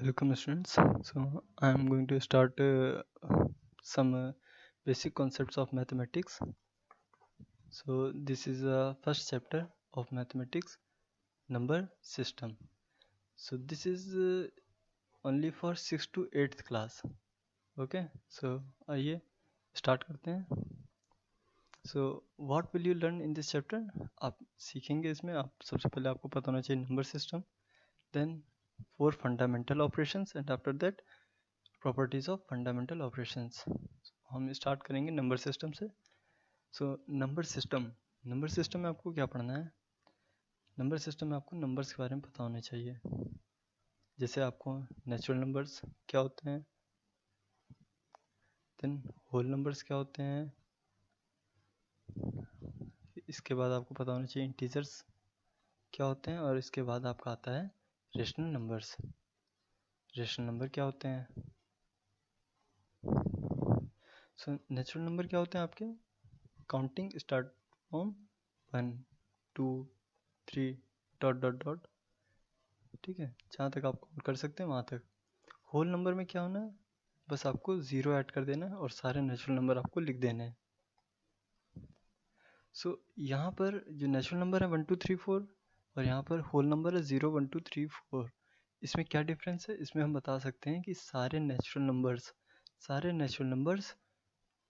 Welcome students. So I am going to start some basic concepts of mathematics. So this is the first chapter of mathematics, number system. So this is only for 6th to 8th class. Okay, so आइए start करते हैं. So what will you learn in this chapter? आप सीखेंगे इसमें. आप सबसे पहले आपको पता होना चाहिए number system, then 4 fundamental operations, and after that properties of fundamental operations. हम स्टार्ट करेंगे नंबर सिस्टम से. सो नंबर सिस्टम में आपको क्या पढ़ना है? नंबर सिस्टम में आपको नंबर्स के बारे में पता होने चाहिए. जैसे आपको नेचुरल नंबर्स क्या होते हैं, देन होल नंबर्स क्या होते हैं, इसके बाद आपको पता होना चाहिए इंटीजर्स क्या होते हैं, और इसके बाद आपका आता है रेशनल नंबर्स. रेशनल नंबर क्या होते हैं? सो नेचुरल नंबर क्या होते हैं आपके? Counting start from 1 2 3 dot dot dot. ठीक है, जहाँ तक आप काउंट कर सकते हैं वहाँ तक. होल नंबर में क्या होना है? बस आपको ज़ीरो ऐड कर देना है और सारे नेचुरल नंबर आपको लिख देने हैं. सो यहाँ पर जो नेचुरल नंबर है 1 2 3 4 और यहाँ पर होल नंबर है 0 1 2 3 4. इसमें क्या डिफरेंस है? इसमें हम बता सकते हैं कि सारे नेचुरल नंबर्स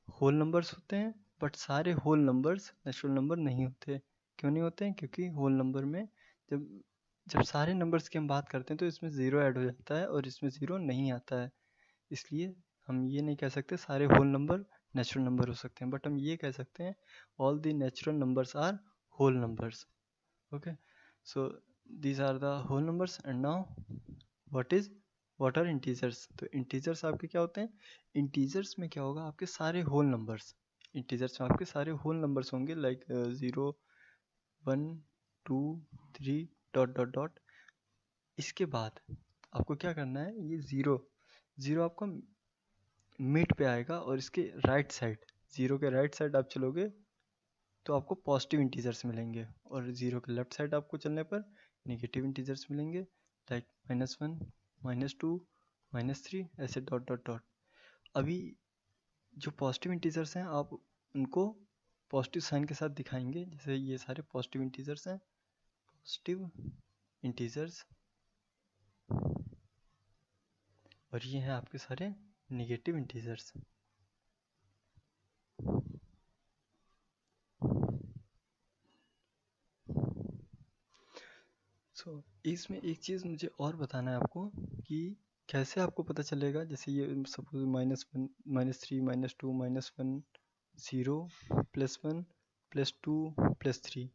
होल नंबर्स होते हैं, बट सारे होल नंबर्स नेचुरल नंबर नहीं होते. क्यों नहीं होते हैं? क्योंकि होल नंबर में जब सारे नंबर्स की हम बात करते हैं तो इसमें ज़ीरो ऐड हो जाता है और इसमें ज़ीरो नहीं आता है. इसलिए हम ये नहीं कह सकते सारे होल नंबर नेचुरल नंबर हो सकते हैं, बट हम ये कह सकते हैं all the natural numbers are whole numbers. Okay, so these are the whole numbers. And now what are integers? तो इंटीजर्स आपके क्या होते हैं? इंटीजर्स में क्या होगा? आपके सारे होल नंबर्स. इंटीजर्स में आपके सारे होल नंबर्स होंगे, लाइक 0 1 2 3 डॉट डॉट डॉट. इसके बाद आपको क्या करना है? ये ज़ीरो आपको मिड पे आएगा और इसके राइट साइड, ज़ीरो के राइट साइड आप चलोगे तो आपको पॉजिटिव इंटीजर्स मिलेंगे, और ज़ीरो के लेफ्ट साइड आपको चलने पर नेगेटिव इंटीजर्स मिलेंगे, लाइक -1 -2 -3 ऐसे डॉट डॉट डॉट. अभी जो पॉजिटिव इंटीजर्स हैं आप उनको पॉजिटिव साइन के साथ दिखाएंगे. जैसे ये सारे पॉजिटिव इंटीजर्स हैं, पॉजिटिव इंटीजर्स, और ये हैं आपके सारे नेगेटिव इंटीजर्स. इसमें एक चीज़ मुझे और बताना है आपको कि कैसे आपको पता चलेगा. जैसे ये सपोज -1 -3 -2 -1 0 +1 +2 +3.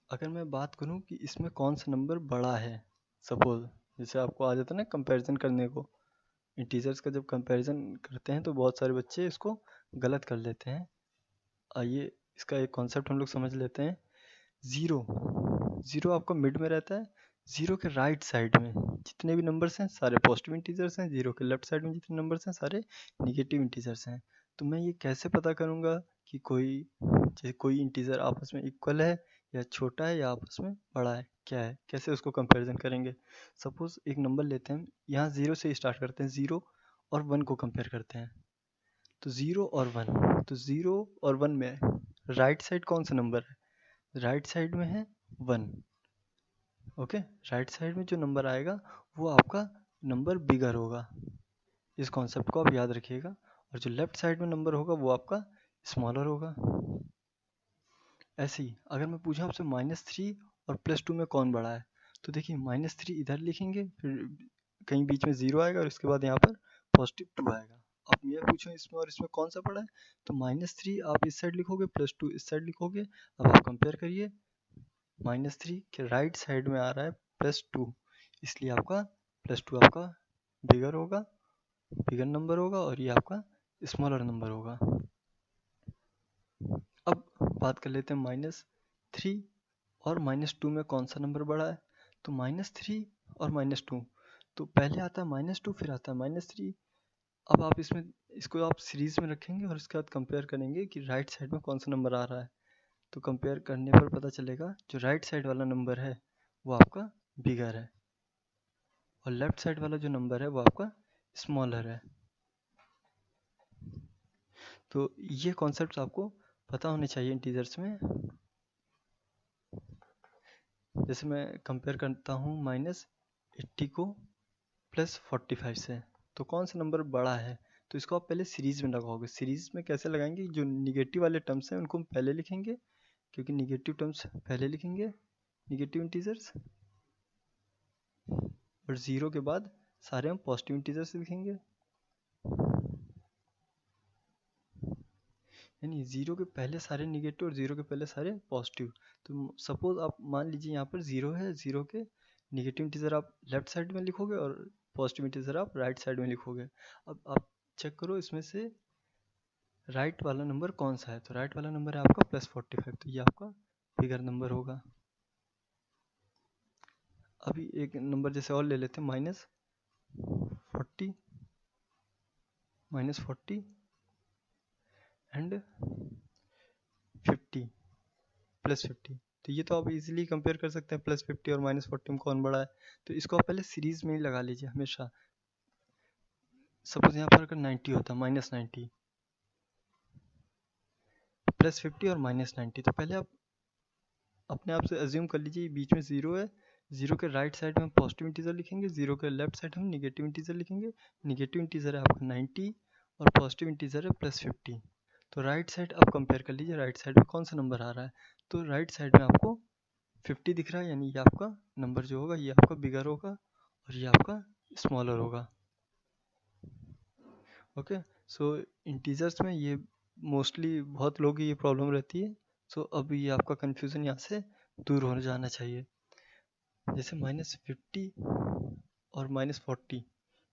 अगर मैं बात करूं कि इसमें कौन सा नंबर बड़ा है, सपोज जैसे आपको आ जाता है ना कंपैरिजन करने को. इंटीजर्स का जब कंपैरिजन करते हैं तो बहुत सारे बच्चे इसको गलत कर लेते हैं. आइए इसका एक कॉन्सेप्ट हम लोग समझ लेते हैं. ज़ीरो आपका मिड में रहता है. ज़ीरो के राइट साइड में जितने भी नंबर्स हैं सारे पॉजिटिव इंटीजर्स हैं. ज़ीरो के लेफ्ट साइड में जितने नंबर्स हैं सारे निगेटिव इंटीजर्स हैं. तो मैं ये कैसे पता करूँगा कि कोई इंटीजर आपस में इक्वल है या छोटा है या आपस में बड़ा है, क्या है, कैसे उसको कंपैरिजन करेंगे? सपोज एक नंबर लेते हैं, यहाँ ज़ीरो से स्टार्ट करते हैं, ज़ीरो और 1 को कंपेयर करते हैं. तो ज़ीरो और 1, तो ज़ीरो और 1 में राइट साइड कौन सा नंबर है? राइट साइड में है 1. ओके, राइट साइड में जो नंबर आएगा वो आपका नंबर बिगर होगा. इस कॉन्सेप्ट को आप याद रखिएगा. और जो लेफ्ट साइड में नंबर होगा वो आपका स्मॉलर होगा. ऐसे ही अगर मैं पूछूं आपसे -3 और +2 में कौन बड़ा है, तो देखिए -3 इधर लिखेंगे, फिर कहीं बीच में 0 आएगा और इसके बाद यहाँ पर +2 आएगा. अब मैं पूछूं इसमें और इसमें कौन सा बड़ा है, तो -3 आप इस साइड लिखोगे, +2 इस साइड लिखोगे. अब आप कंपेयर करिए, -3 के राइट साइड में आ रहा है +2, इसलिए आपका +2 आपका बिगर होगा, बिगर नंबर होगा, और ये आपका स्मॉलर नंबर होगा. अब बात कर लेते हैं -3 और -2 में कौन सा नंबर बड़ा है. तो -3 और -2, तो पहले आता है -2 फिर आता है -3. अब आप इसको आप सीरीज में रखेंगे और उसके बाद कंपेयर करेंगे कि राइट साइड में कौन सा नंबर आ रहा है. तो कंपेयर करने पर पता चलेगा जो राइट साइड वाला नंबर है वो आपका बिगर है, और लेफ्ट साइड वाला जो नंबर है वो आपका स्मॉलर है। तो ये कॉन्सेप्ट आपको पता होने चाहिए इंटीजर्स में। जैसे मैं कंपेयर करता हूँ -80 को +45 से, तो कौन सा नंबर बड़ा है, तो इसको आप पहले सीरीज में लगाओगे। सीरीज में कैसे लगाएंगे, जो निगेटिव वाले टर्म्स हैं उनको हम पहले लिखेंगे, क्योंकि निगेटिव टर्म्स पहले लिखेंगे, निगेटिव इंटीजर्स, और ज़ीरो के बाद सारे हम पॉजिटिव इंटीजर्स लिखेंगे। यानी ज़ीरो के पहले सारे निगेटिव और ज़ीरो के पहले सारे पॉजिटिव। तो सपोज आप मान लीजिए यहाँ पर ज़ीरो है, ज़ीरो के निगेटिव इंटीजर आप लेफ्ट साइड में लिखोगे और पॉजिटिव इंटीजर आप राइट साइड में लिखोगे। अब आप चेक करो इसमें से राइट वाला नंबर कौन सा है, तो राइट वाला नंबर है आपका +45, तो ये आपका बिगर नंबर होगा। अभी एक नंबर जैसे और ले लेते हैं, -40 एंड 50 +50। तो ये तो आप इजीली कंपेयर कर सकते हैं, +50 और -40 में कौन बड़ा है। तो इसको आप पहले सीरीज में ही लगा लीजिए हमेशा। सपोज यहाँ पर अगर 90 होता, -90 +50 और -90, तो पहले आप अपने आप से अज्यूम कर लीजिए बीच में ज़ीरो है, ज़ीरो के राइट साइड में हम पॉजिटिव इंटीजर लिखेंगे, ज़ीरो के लेफ्ट साइड हम निगेटिव इंटीजर लिखेंगे। निगेटिव इंटीजर है आपका 90 और पॉजिटिव इंटीजर है +50। तो राइट साइड आप कंपेयर कर लीजिए, राइट साइड में कौन सा नंबर आ रहा है, तो राइट साइड में आपको 50 दिख रहा है, यानी ये आपका नंबर जो होगा ये आपका बिगर होगा और ये आपका स्मॉलर होगा। ओके, सो इंटीजर्स में ये मोस्टली बहुत लोगों की ये प्रॉब्लम रहती है। सो अब ये आपका कन्फ्यूज़न यहाँ से दूर हो जाना चाहिए। जैसे -50 और -40,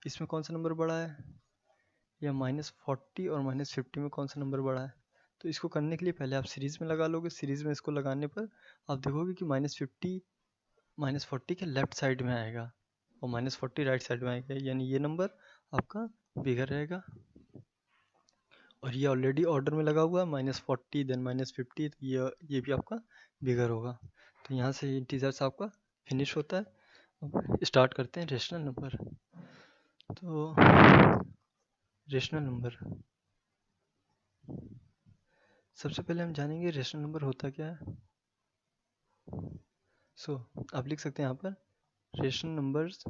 इसमें कौन सा नंबर बड़ा है, या -40 और -50 में कौन सा नंबर बड़ा है। तो इसको करने के लिए पहले आप सीरीज़ में लगा लोगे। सीरीज़ में इसको लगाने पर आप देखोगे कि -50 -40 के लेफ्ट साइड में आएगा और -40 राइट साइड में आएगा, यानी ये नंबर आपका बिगर रहेगा। और ये ऑलरेडी ऑर्डर में लगा हुआ है, -40 देन -50, तो ये भी आपका बिगर होगा। तो यहाँ से इंटीजर्स आपका फिनिश होता है। अब स्टार्ट करते हैं रेशनल नंबर। तो रेशनल नंबर, सबसे पहले हम जानेंगे रेशनल नंबर होता क्या है। सो आप लिख सकते हैं यहाँ पर rational numbers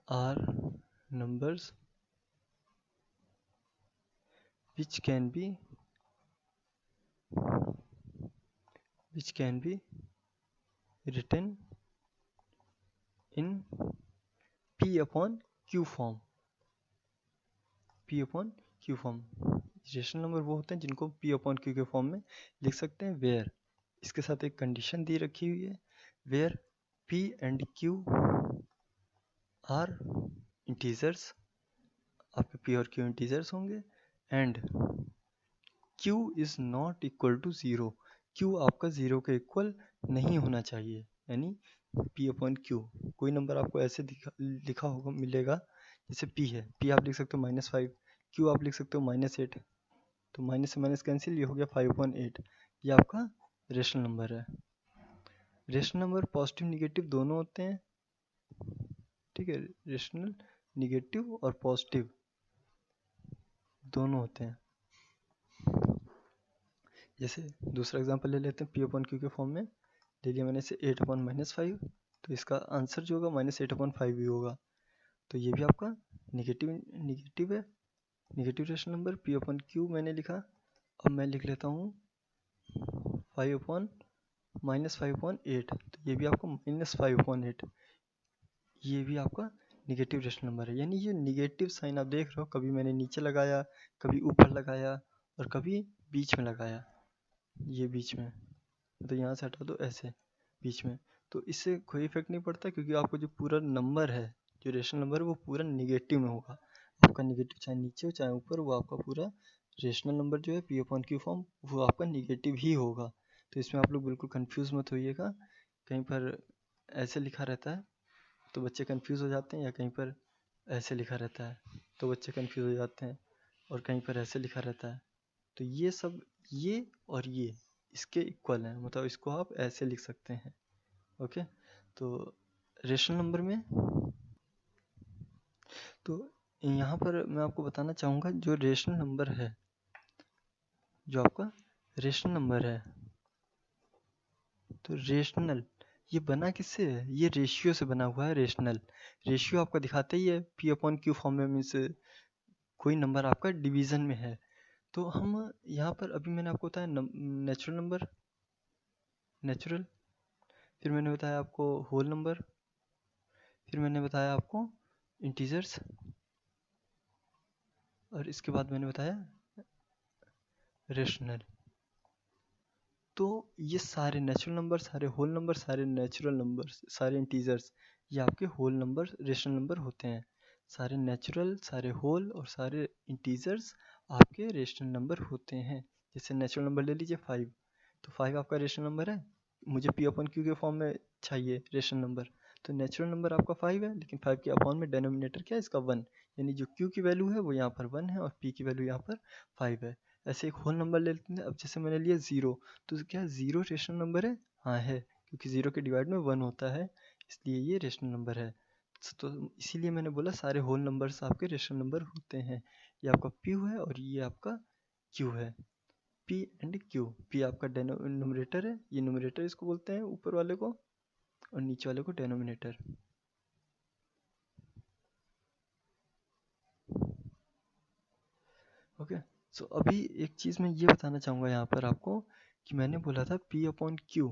are numbers which can be written in P upon Q form। P upon Q form, rational number वो होते हैं जिनको P upon Q के फॉर्म में लिख सकते हैं। वेयर, इसके साथ एक कंडीशन दी रखी हुई है, where P and Q are integers, आपके P और Q इंटीजर्स होंगे, and Q is not equal to zero, Q आपका ज़ीरो के इक्वल नहीं होना चाहिए। यानी P अपॉन Q, कोई नंबर आपको ऐसे लिखा होगा मिलेगा, जैसे P है, P आप लिख सकते हो -5, Q आप लिख सकते हो -8, तो माइनस से माइनस कैंसिल, ये हो गया 5/8। ये आपका रेशनल नंबर है। रेशनल नंबर पॉजिटिव निगेटिव दोनों होते हैं, ठीक है, रेशनल निगेटिव और पॉजिटिव दोनों होते हैं। जैसे दूसरा एग्जांपल ले लेते हैं, P अपॉन Q के फॉर्म में ले लिया मैंने इसे 8/-5, तो इसका आंसर जो होगा -8/5 ही होगा। तो ये भी आपका निगेटिव है, negative rational number. P upon Q मैंने लिखा, अब मैं लिख लेता हूँ 5/-5/8, तो ये भी आपको -5/8, ये भी आपका निगेटिव रेशनल नंबर है। यानी ये निगेटिव साइन आप देख रहे हो, कभी मैंने नीचे लगाया, कभी ऊपर लगाया और कभी बीच में लगाया, ये बीच में, तो यहाँ से हटा दो ऐसे बीच में, तो इससे कोई इफेक्ट नहीं पड़ता, क्योंकि आपको जो पूरा नंबर है, जो रेशनल नंबर है, वो पूरा निगेटिव में होगा। आपका निगेटिव चाहे नीचे हो चाहे ऊपर, वो आपका पूरा रेशनल नंबर जो है P अपॉन Q फॉर्म, वो आपका निगेटिव ही होगा। तो इसमें आप लोग बिल्कुल कंफ्यूज मत होइएगा, कहीं पर ऐसे लिखा रहता है तो बच्चे कंफ्यूज हो जाते हैं, या कहीं पर ऐसे लिखा रहता है तो बच्चे कंफ्यूज हो जाते हैं, और कहीं पर ऐसे लिखा रहता है। तो ये सब, ये और ये, इसके इक्वल है, मतलब इसको आप ऐसे लिख सकते हैं। ओके, तो रेशनल नंबर में तो यहाँ पर मैं आपको बताना चाहूँगा जो रेशनल नंबर है, जो आपका रेशनल नंबर है, तो रेशनल ये बना किससे है? ये रेशियो से बना हुआ है। रेशनल रेशियो आपका दिखाता ही है पी अपॉन क्यू फॉर्म में, मीन्स कोई नंबर आपका डिवीजन में है। तो हम यहाँ पर अभी मैंने आपको बताया नेचुरल नंबर, नेचुरल, फिर मैंने बताया आपको होल नंबर, फिर मैंने बताया आपको इंटीजर्स, और इसके बाद मैंने बताया रेशनल। तो ये सारे नेचुरल नंबर, सारे होल नंबर, सारे नेचुरल नंबर, सारे इंटीजर्स, ये आपके होल नंबर, रेशनल नंबर होते हैं। सारे नेचुरल, सारे होल और सारे इंटीजर्स आपके रेशनल नंबर होते हैं। जैसे नेचुरल नंबर ले लीजिए 5, तो 5 आपका रेशनल नंबर है, मुझे पी अपॉन क्यू के फॉर्म में चाहिए रेशनल नंबर, तो नेचुरल नंबर आपका 5 है, लेकिन 5 के अपॉन में डेनोमिनेटर क्या है इसका 1, यानी जो क्यू की वैल्यू है वो यहाँ पर 1 है और पी की वैल्यू यहाँ पर 5 है। ऐसे एक होल नंबर ले लेते हैं। अब जैसे मैंने लिया 0, तो क्या 0 रेशनल नंबर है? हाँ है, क्योंकि 0 के डिवाइड में 1 होता है, इसलिए ये रेशनल नंबर है। तो इसीलिए मैंने बोला सारे होल नंबर्स आपके रेशनल नंबर होते हैं। ये आपका P है और ये आपका Q है, P एंड Q। P आपका न्यूमरेटर है, ये न्यूमरेटर इसको बोलते हैं ऊपर वाले को, और नीचे वाले को डेनोमिनेटर। ओके, सो अभी एक चीज़ मैं ये बताना चाहूँगा यहाँ पर आपको कि मैंने बोला था P upon Q,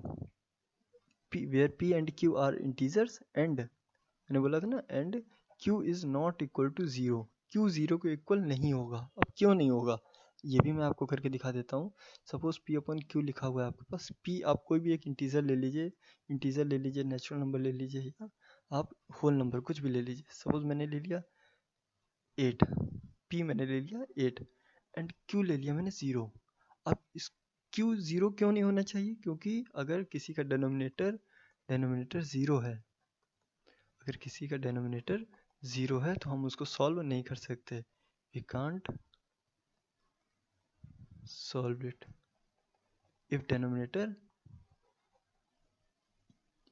where P and Q are integers, and मैंने बोला था ना and Q is not equal to 0, Q 0 के इक्वल नहीं होगा। अब क्यों नहीं होगा ये भी मैं आपको करके दिखा देता हूँ। सपोज P अपॉन Q लिखा हुआ है आपके पास, P आप कोई भी एक इंटीजर ले लीजिए, नेचुरल नंबर ले लीजिए, या आप होल नंबर कुछ भी ले लीजिए। सपोज मैंने ले लिया 8, P मैंने ले लिया 8 एंड Q ले लिया मैंने 0। अब इस Q 0 क्यों नहीं होना चाहिए? क्योंकि अगर किसी का डेनोमिनेटर 0 है, अगर किसी का डेनोमिनेटर 0 है तो हम उसको सॉल्व नहीं कर सकते। We can't solve it if denominator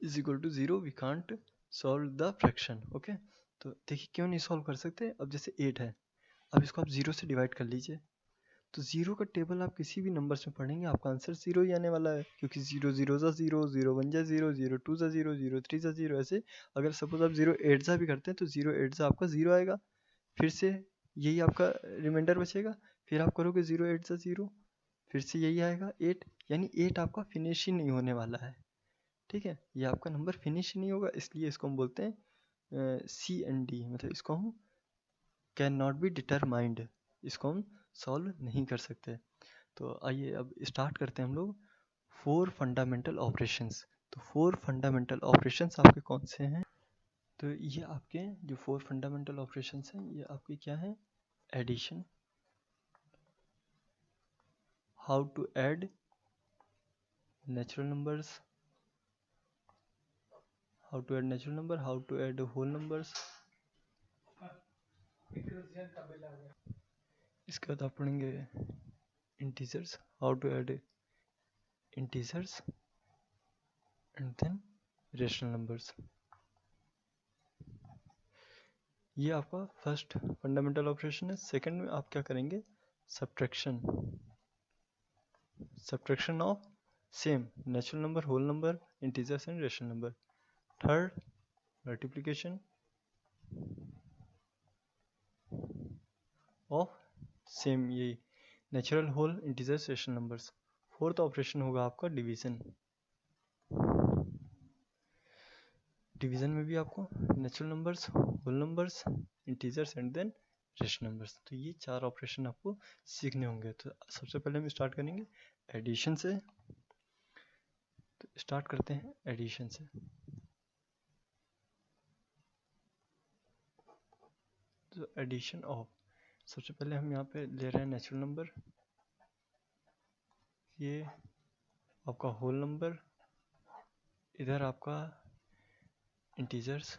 is equal to 0, we can't solve the fraction. Okay, तो देखिए क्यों नहीं सॉल्व कर सकते। अब जैसे 8 है, अब इसको आप 0 से डिवाइड कर लीजिए, तो 0 का टेबल आप किसी भी नंबर्स में पढ़ेंगे आपका आंसर 0 ही आने वाला है, क्योंकि 0 0 ज़ा 0, 0 1 ज़ा 0, 0 2 ज़ा 0, 0 3 ज़ा 0, ऐसे अगर सपोज आप 0 8 ज़ा भी करते हैं तो 0 8 ज़ा आपका 0 आएगा, फिर से यही आपका रिमाइंडर बचेगा, फिर आप करोगे 0 8 ज़ा 0, फिर से यही आएगा 8, यानी 8 आपका फिनिश ही नहीं होने वाला है। ठीक है, ये आपका नंबर फिनिश ही नहीं होगा, इसलिए इसको हम बोलते हैं सी एंड डी, मतलब इसको हम कैन नॉट बी डिटरमाइंड, इसको हम सॉल्व नहीं कर सकते। तो आइए अब स्टार्ट करते हैं हम लोग 4 फंडामेंटल ऑपरेशंस। तो 4 फंडामेंटल ऑपरेशंस आपके कौन से हैं? तो ये आपके जो 4 फंडामेंटल ऑपरेशंस हैं ये आपके क्या हैं? Addition, how to add natural numbers, how to add natural number, how to add whole numbers. इसके बाद आप पढ़ेंगे integers, how to add integers, and then rational numbers. ये आपका फर्स्ट फंडामेंटल ऑपरेशन है। सेकंड में आप क्या करेंगे? Subtraction, subtraction of same natural number, whole number, integers and rational number. Third multiplication of same यही natural, whole, integers, rational numbers. Fourth operation होगा आपका डिवीजन। डिवीजन में भी आपको natural numbers, whole numbers, integers and then rational numbers. तो ये 4 operation आपको सीखने होंगे। तो सबसे पहले हम स्टार्ट करेंगे एडिशन से। तो स्टार्ट करते हैं एडिशन से। तो एडिशन ऑफ, सबसे पहले हम यहाँ पे ले रहे हैं नेचुरल नंबर, ये आपका होल नंबर, इधर आपका इंटीजर्स,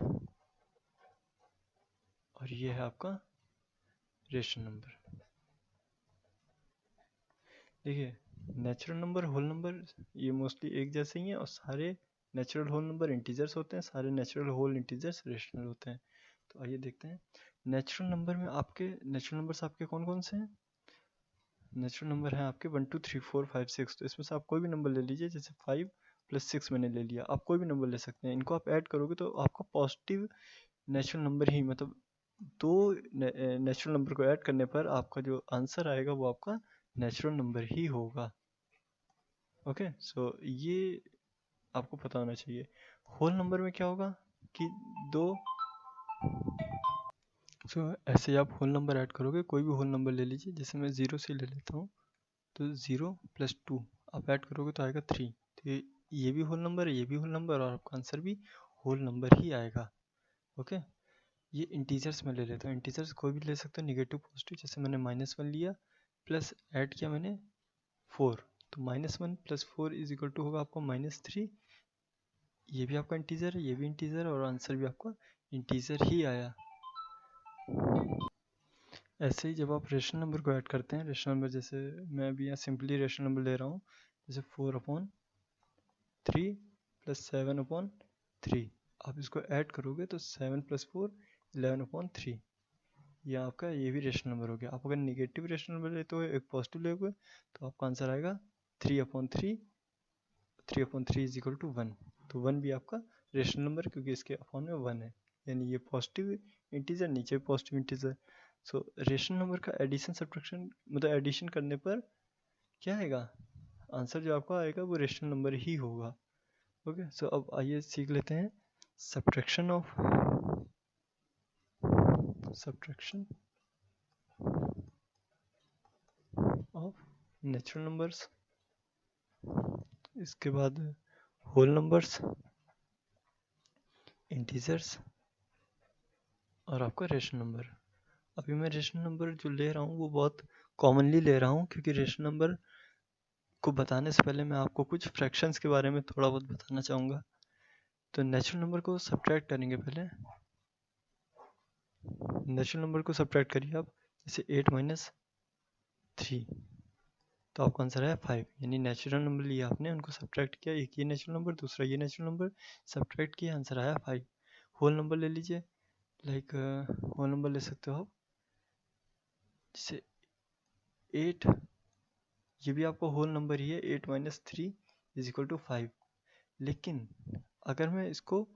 और ये है आपका रेशनल नंबर। देखिए नेचुरल नंबर, होल नंबर ये मोस्टली एक जैसे ही हैं, और सारे नेचुरल होल नंबर इंटीजर्स होते हैं, सारे नेचुरल होल इंटीजर्स रेशनल होते हैं। तो आइए देखते हैं नेचुरल नंबर में आपके नेचुरल नंबर्स आपके कौन कौन से हैं। नेचुरल नंबर हैं आपके 1 2 3 4 5 6। तो इसमें से आप कोई भी नंबर ले लीजिए, जैसे 5 + 6 मैंने ले लिया, आप कोई भी नंबर ले सकते हैं। इनको आप ऐड करोगे तो आपका पॉजिटिव नेचुरल नंबर ही, मतलब दो नेचुरल नंबर को ऐड करने पर आपका जो आंसर आएगा वो आपका नेचुरल नंबर ही होगा। ओके, सो ये आपको पता होना चाहिए। होल नंबर में क्या होगा कि दो, ऐसे ही आप होल नंबर ऐड करोगे, कोई भी होल नंबर ले लीजिए, जैसे मैं 0 से ले लेता हूँ, तो 0 + 2 आप ऐड करोगे तो आएगा 3। तो ये भी होल नंबर है, ये भी होल नंबर, और आपका आंसर भी होल नंबर ही आएगा। ओके, ये इंटीजर्स में ले लेता हूँ। इंटीजर्स कोई भी ले सकते हो, निगेटिव पॉजिटिव, जैसे मैंने -1 लिया, प्लस ऐड किया मैंने 4, तो -1 + 4 = होगा आपको -3। ये भी आपका इंटीजर है, ये भी इंटीजर है, और आंसर भी आपका इंटीजर ही आया। ऐसे ही जब आप रेशनल नंबर को ऐड करते हैं, रेशनल नंबर जैसे मैं अभी यहाँ सिंपली रेशनल नंबर ले रहा हूँ, जैसे 4/3 + 7/3, आप इसको ऐड करोगे तो 7 + 4 11/3, ये आपका ये भी रेशनल नंबर हो गया। आप अगर निगेटिव रेशनल नंबर लेते हो, एक पॉजिटिव लेते तो आपका आंसर आएगा 3/3, 3/3 = 1। तो 1 भी आपका रेशनल नंबर, क्योंकि इसके अपॉन में 1 है, यानी ये पॉजिटिव इंटीजर, नीचे पॉजिटिव इंटीजर। सो रेशनल नंबर का एडिशन सब्ट्रैक्शन, मतलब एडिशन करने पर क्या आएगा, आंसर जो आपका आएगा वो रेशनल नंबर ही होगा। ओके, सो अब आइए सीख लेते हैं सब्ट्रैक्शन ऑफ नेचुरल नंबर्स, इसके बाद होल नंबर्स, इंटीजर्स, और आपका रेशनल नंबर। अभी मैं रेशनल नंबर जो ले रहा हूँ वो बहुत कॉमनली ले रहा हूँ, क्योंकि रेशनल नंबर को बताने से पहले मैं आपको कुछ फ्रैक्शंस के बारे में थोड़ा बहुत बताना चाहूँगा। तो नेचुरल नंबर को सब्ट्रैक्ट करेंगे पहले। नेचुरल नंबर को सब्ट्रैक्ट करिए आप, जैसे 8 - 3, तो आपका आंसर है 5। यानी नेचुरल नंबर लिया आपने, उनको सब्ट्रैक्ट किया, एक ये नेचुरल नंबर, दूसरा ये नेचुरल नंबर, सब्ट्रैक्ट किया, आंसर आया 5। होल नंबर ले लीजिए, लाइक होल नंबर ले सकते हो आप, जैसे 8, ये भी आपका होल नंबर ही है, 8 - 3 = 5। लेकिन अगर मैं इसको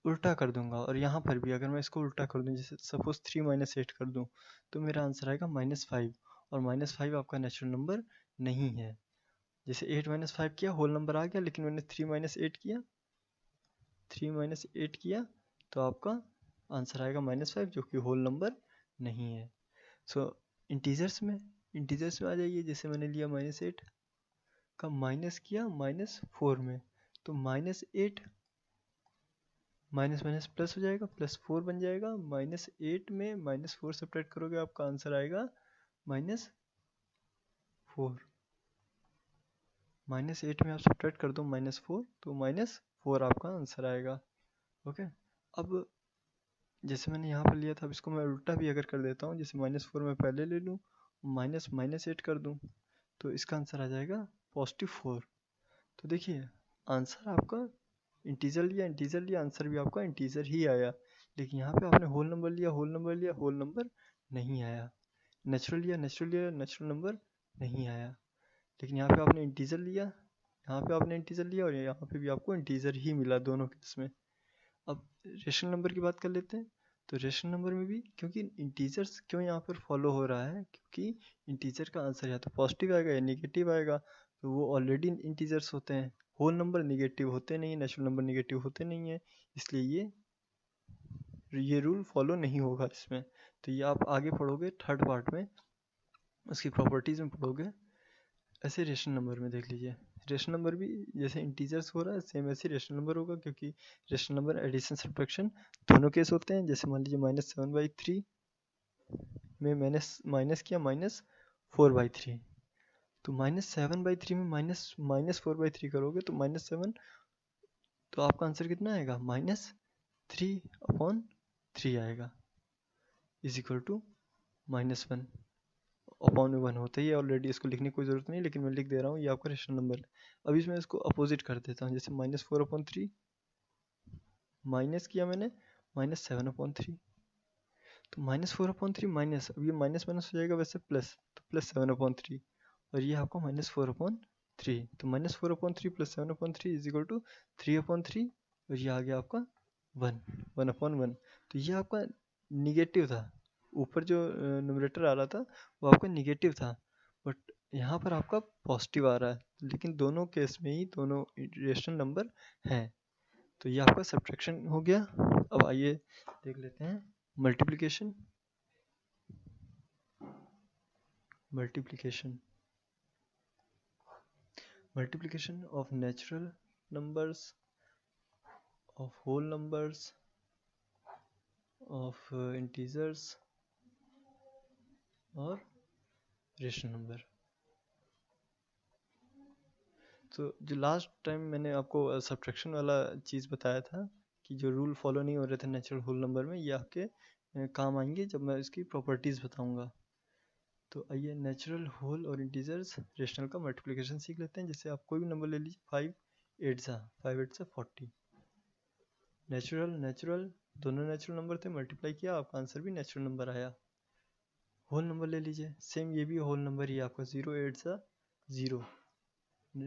उल्टा कर दूंगा, और यहाँ पर भी अगर मैं इसको उल्टा कर दूँ, जैसे सपोज 3 - 8 कर दूँ, तो मेरा आंसर आएगा -5, और -5 आपका नेचुरल नंबर नहीं है। जैसे 8 - 5 किया, होल नंबर आ गया, लेकिन मैंने 3 - 8 किया, 3 - 8 किया, तो आपका आंसर आएगा -5, जो कि होल नंबर नहीं है। सो इंटीजर्स में आ जाइए, जैसे मैंने लिया -8 का माइनस किया -4 में, तो -8 माइनस माइनस प्लस हो जाएगा, +4 बन जाएगा। -8 में -4 सब्ट्रैक्ट करोगे, आपका आंसर आएगा -4। -8 में आप सब्ट्रैक्ट कर दो -4, तो -4 आपका आंसर आएगा। ओके, अब जैसे मैंने यहाँ पर लिया था, अब इसको मैं उल्टा भी अगर कर देता हूँ, जैसे -4 मैं पहले ले लूँ, -8 कर दूँ, तो इसका आंसर आ जाएगा +4। तो देखिए आंसर आपका इंटीजर लिया, आंसर भी आपका इंटीजर ही आया। लेकिन यहाँ पे आपने होल नंबर लिया, होल नंबर नहीं आया। नेचुरल लिया, नेचुरल नंबर नहीं आया। लेकिन यहाँ पे आपने इंटीजर लिया, और यहाँ पे भी आपको इंटीजर ही मिला, दोनों केस में। अब रेशनल नंबर की बात कर लेते हैं। तो रेशनल नंबर में भी, क्योंकि इंटीजर्स क्यों यहाँ पर फॉलो हो रहा है, क्योंकि इंटीजर का आंसर या तो पॉजिटिव आएगा या निगेटिव आएगा, तो वो ऑलरेडी इंटीजर्स होते हैं। होल नंबर निगेटिव होते नहीं, नेचुरल नंबर निगेटिव होते नहीं है, इसलिए ये रूल फॉलो नहीं होगा इसमें। तो ये आप आगे पढ़ोगे थर्ड पार्ट में, उसकी प्रॉपर्टीज में पढ़ोगे। ऐसे रेशनल नंबर में देख लीजिए, रेशनल नंबर भी जैसे इंटीजर्स हो रहा है, सेम ऐसे रेशनल नंबर होगा, क्योंकि रेशनल नंबर एडिशन सब्ट्रैक्शन दोनों केस होते हैं। जैसे मान लीजिए -7/3 में मैंने माइनस किया -4/3, तो -7/3 में -4/3 करोगे तो -7, तो आपका आंसर कितना आएगा, -3/3 आएगा, = -1। अपॉन में 1 होता ही है ऑलरेडी, इसको लिखने की कोई ज़रूरत नहीं, लेकिन मैं लिख दे रहा हूँ, ये आपका रेशनल नंबर है। अब इसमें इसको अपोजिट कर देता हूँ, जैसे -4/3 माइनस किया मैंने -7/3, तो -4/3 माइनस, अब ये माइनस माइनस हो जाएगा वैसे प्लस, तो +7/3, और ये आपका -4/3, तो -4/3 + 7/3 इज इक्वल टू 3/3, और ये आ गया आपका 1/1, तो ये आपका निगेटिव था, ऊपर जो न्यूमरेटर आ रहा था वो आपका निगेटिव था, बट यहाँ पर आपका पॉजिटिव आ रहा है, लेकिन दोनों केस में ही दोनों रेशनल नंबर हैं, तो ये आपका सब्ट्रैक्शन हो गया। अब आइए देख लेते हैं multiplication. Multiplication of natural numbers, of whole numbers, of integers और रेशनल नंबर। तो जो लास्ट टाइम मैंने आपको सब्ट्रैक्शन वाला चीज़ बताया था कि जो रूल फॉलो नहीं हो रहे थे नेचुरल होल नंबर में, ये आपके काम आएंगे जब मैं इसकी प्रॉपर्टीज़ बताऊंगा। तो आइए नेचुरल होल और इंटीजर्स रेशनल का मल्टीप्लिकेशन सीख लेते हैं। जैसे आप कोई भी नंबर ले लीजिए, 5 8 सा 40, नेचुरल दोनों नेचुरल नंबर थे, मल्टीप्लाई किया, आपका आंसर भी नेचुरल नंबर आया। होल नंबर ले लीजिए, सेम ये भी होल नंबर ही आपका 0 8 सा 0,